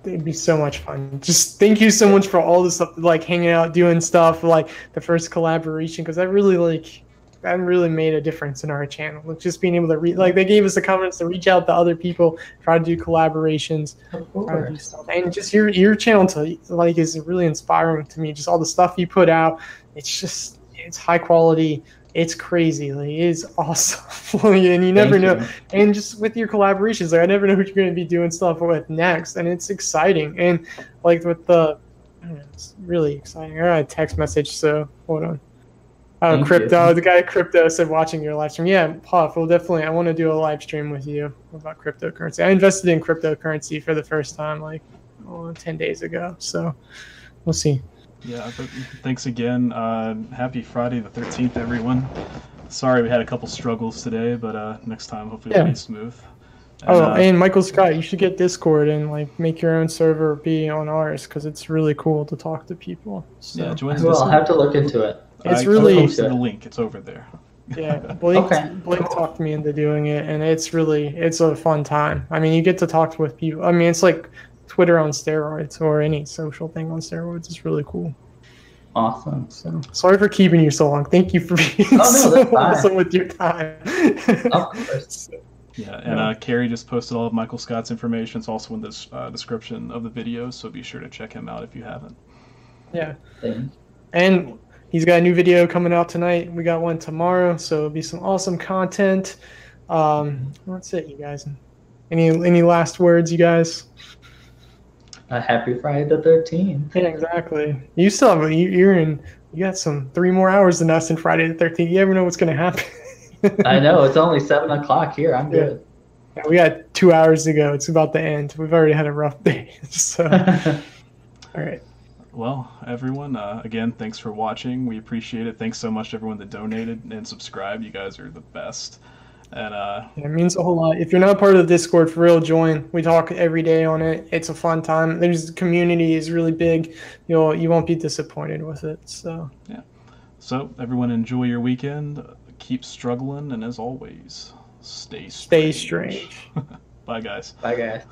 A: It'd be so much fun. Just thank you so much for all this stuff, like hanging out, doing stuff, like the first collaboration, because that really made a difference in our channel. Like just being able to like they gave us the confidence to reach out to other people, try to do collaborations, try to do stuff, and just your channel is really inspiring to me. Just all the stuff you put out, it's high quality. It's crazy. Like, it is awesome. And you never know. And just with your collaborations, like I never know who you're going to be doing stuff with next. And it's exciting. And like with it's really exciting. I got a text message, so hold on. The guy at Crypto said watching your live stream. Yeah, Puff, well, definitely. I want to do a live stream with you about cryptocurrency. I invested in cryptocurrency for the first time 10 days ago. So we'll see.
C: Yeah, but thanks again. Happy Friday the 13th, everyone. Sorry we had a couple struggles today, but next time hopefully it'll be smooth. And,
A: and MichaelScot, you should get Discord and like make your own server be on ours, because it's really cool to talk to people. So.
C: Yeah, join
B: Well, I'll have to look into it.
A: It's really
C: posted the link. It's over there.
A: Yeah, Blake talked me into doing it, and it's a fun time. I mean, you get to talk with people. I mean, it's like Twitter on steroids, or any social thing on steroids. It's really cool.
B: Awesome.
A: So sorry for keeping you so long. Thank you for being awesome with your time.
B: Of course.
C: Yeah, and Carrie just posted all of Michael Scott's information. It's also in this description of the video, so be sure to check him out if you haven't.
A: Yeah. And he's got a new video coming out tonight. We got one tomorrow, so it'll be some awesome content. That's it, you guys. Any last words, you guys?
B: Happy Friday the 13th.
A: Yeah, exactly. You still have you got 3 more hours than us in Friday the 13th. You never know what's going to happen.
B: I know. It's only 7 o'clock here. I'm good.
A: Yeah, we got 2 hours to go. It's about to end. We've already had a rough day. So, all right.
C: Well, everyone, again, thanks for watching. We appreciate it. Thanks so much to everyone that donated and subscribed. You guys are the best. And
A: it means a whole lot. If you're not part of the Discord, for real, join. We talk every day on it. It's a fun time. The community is really big. You won't be disappointed with it. So
C: yeah. So everyone, enjoy your weekend. Keep struggling, and as always, stay strange.
A: Stay strange.
C: Bye, guys.
B: Bye, guys.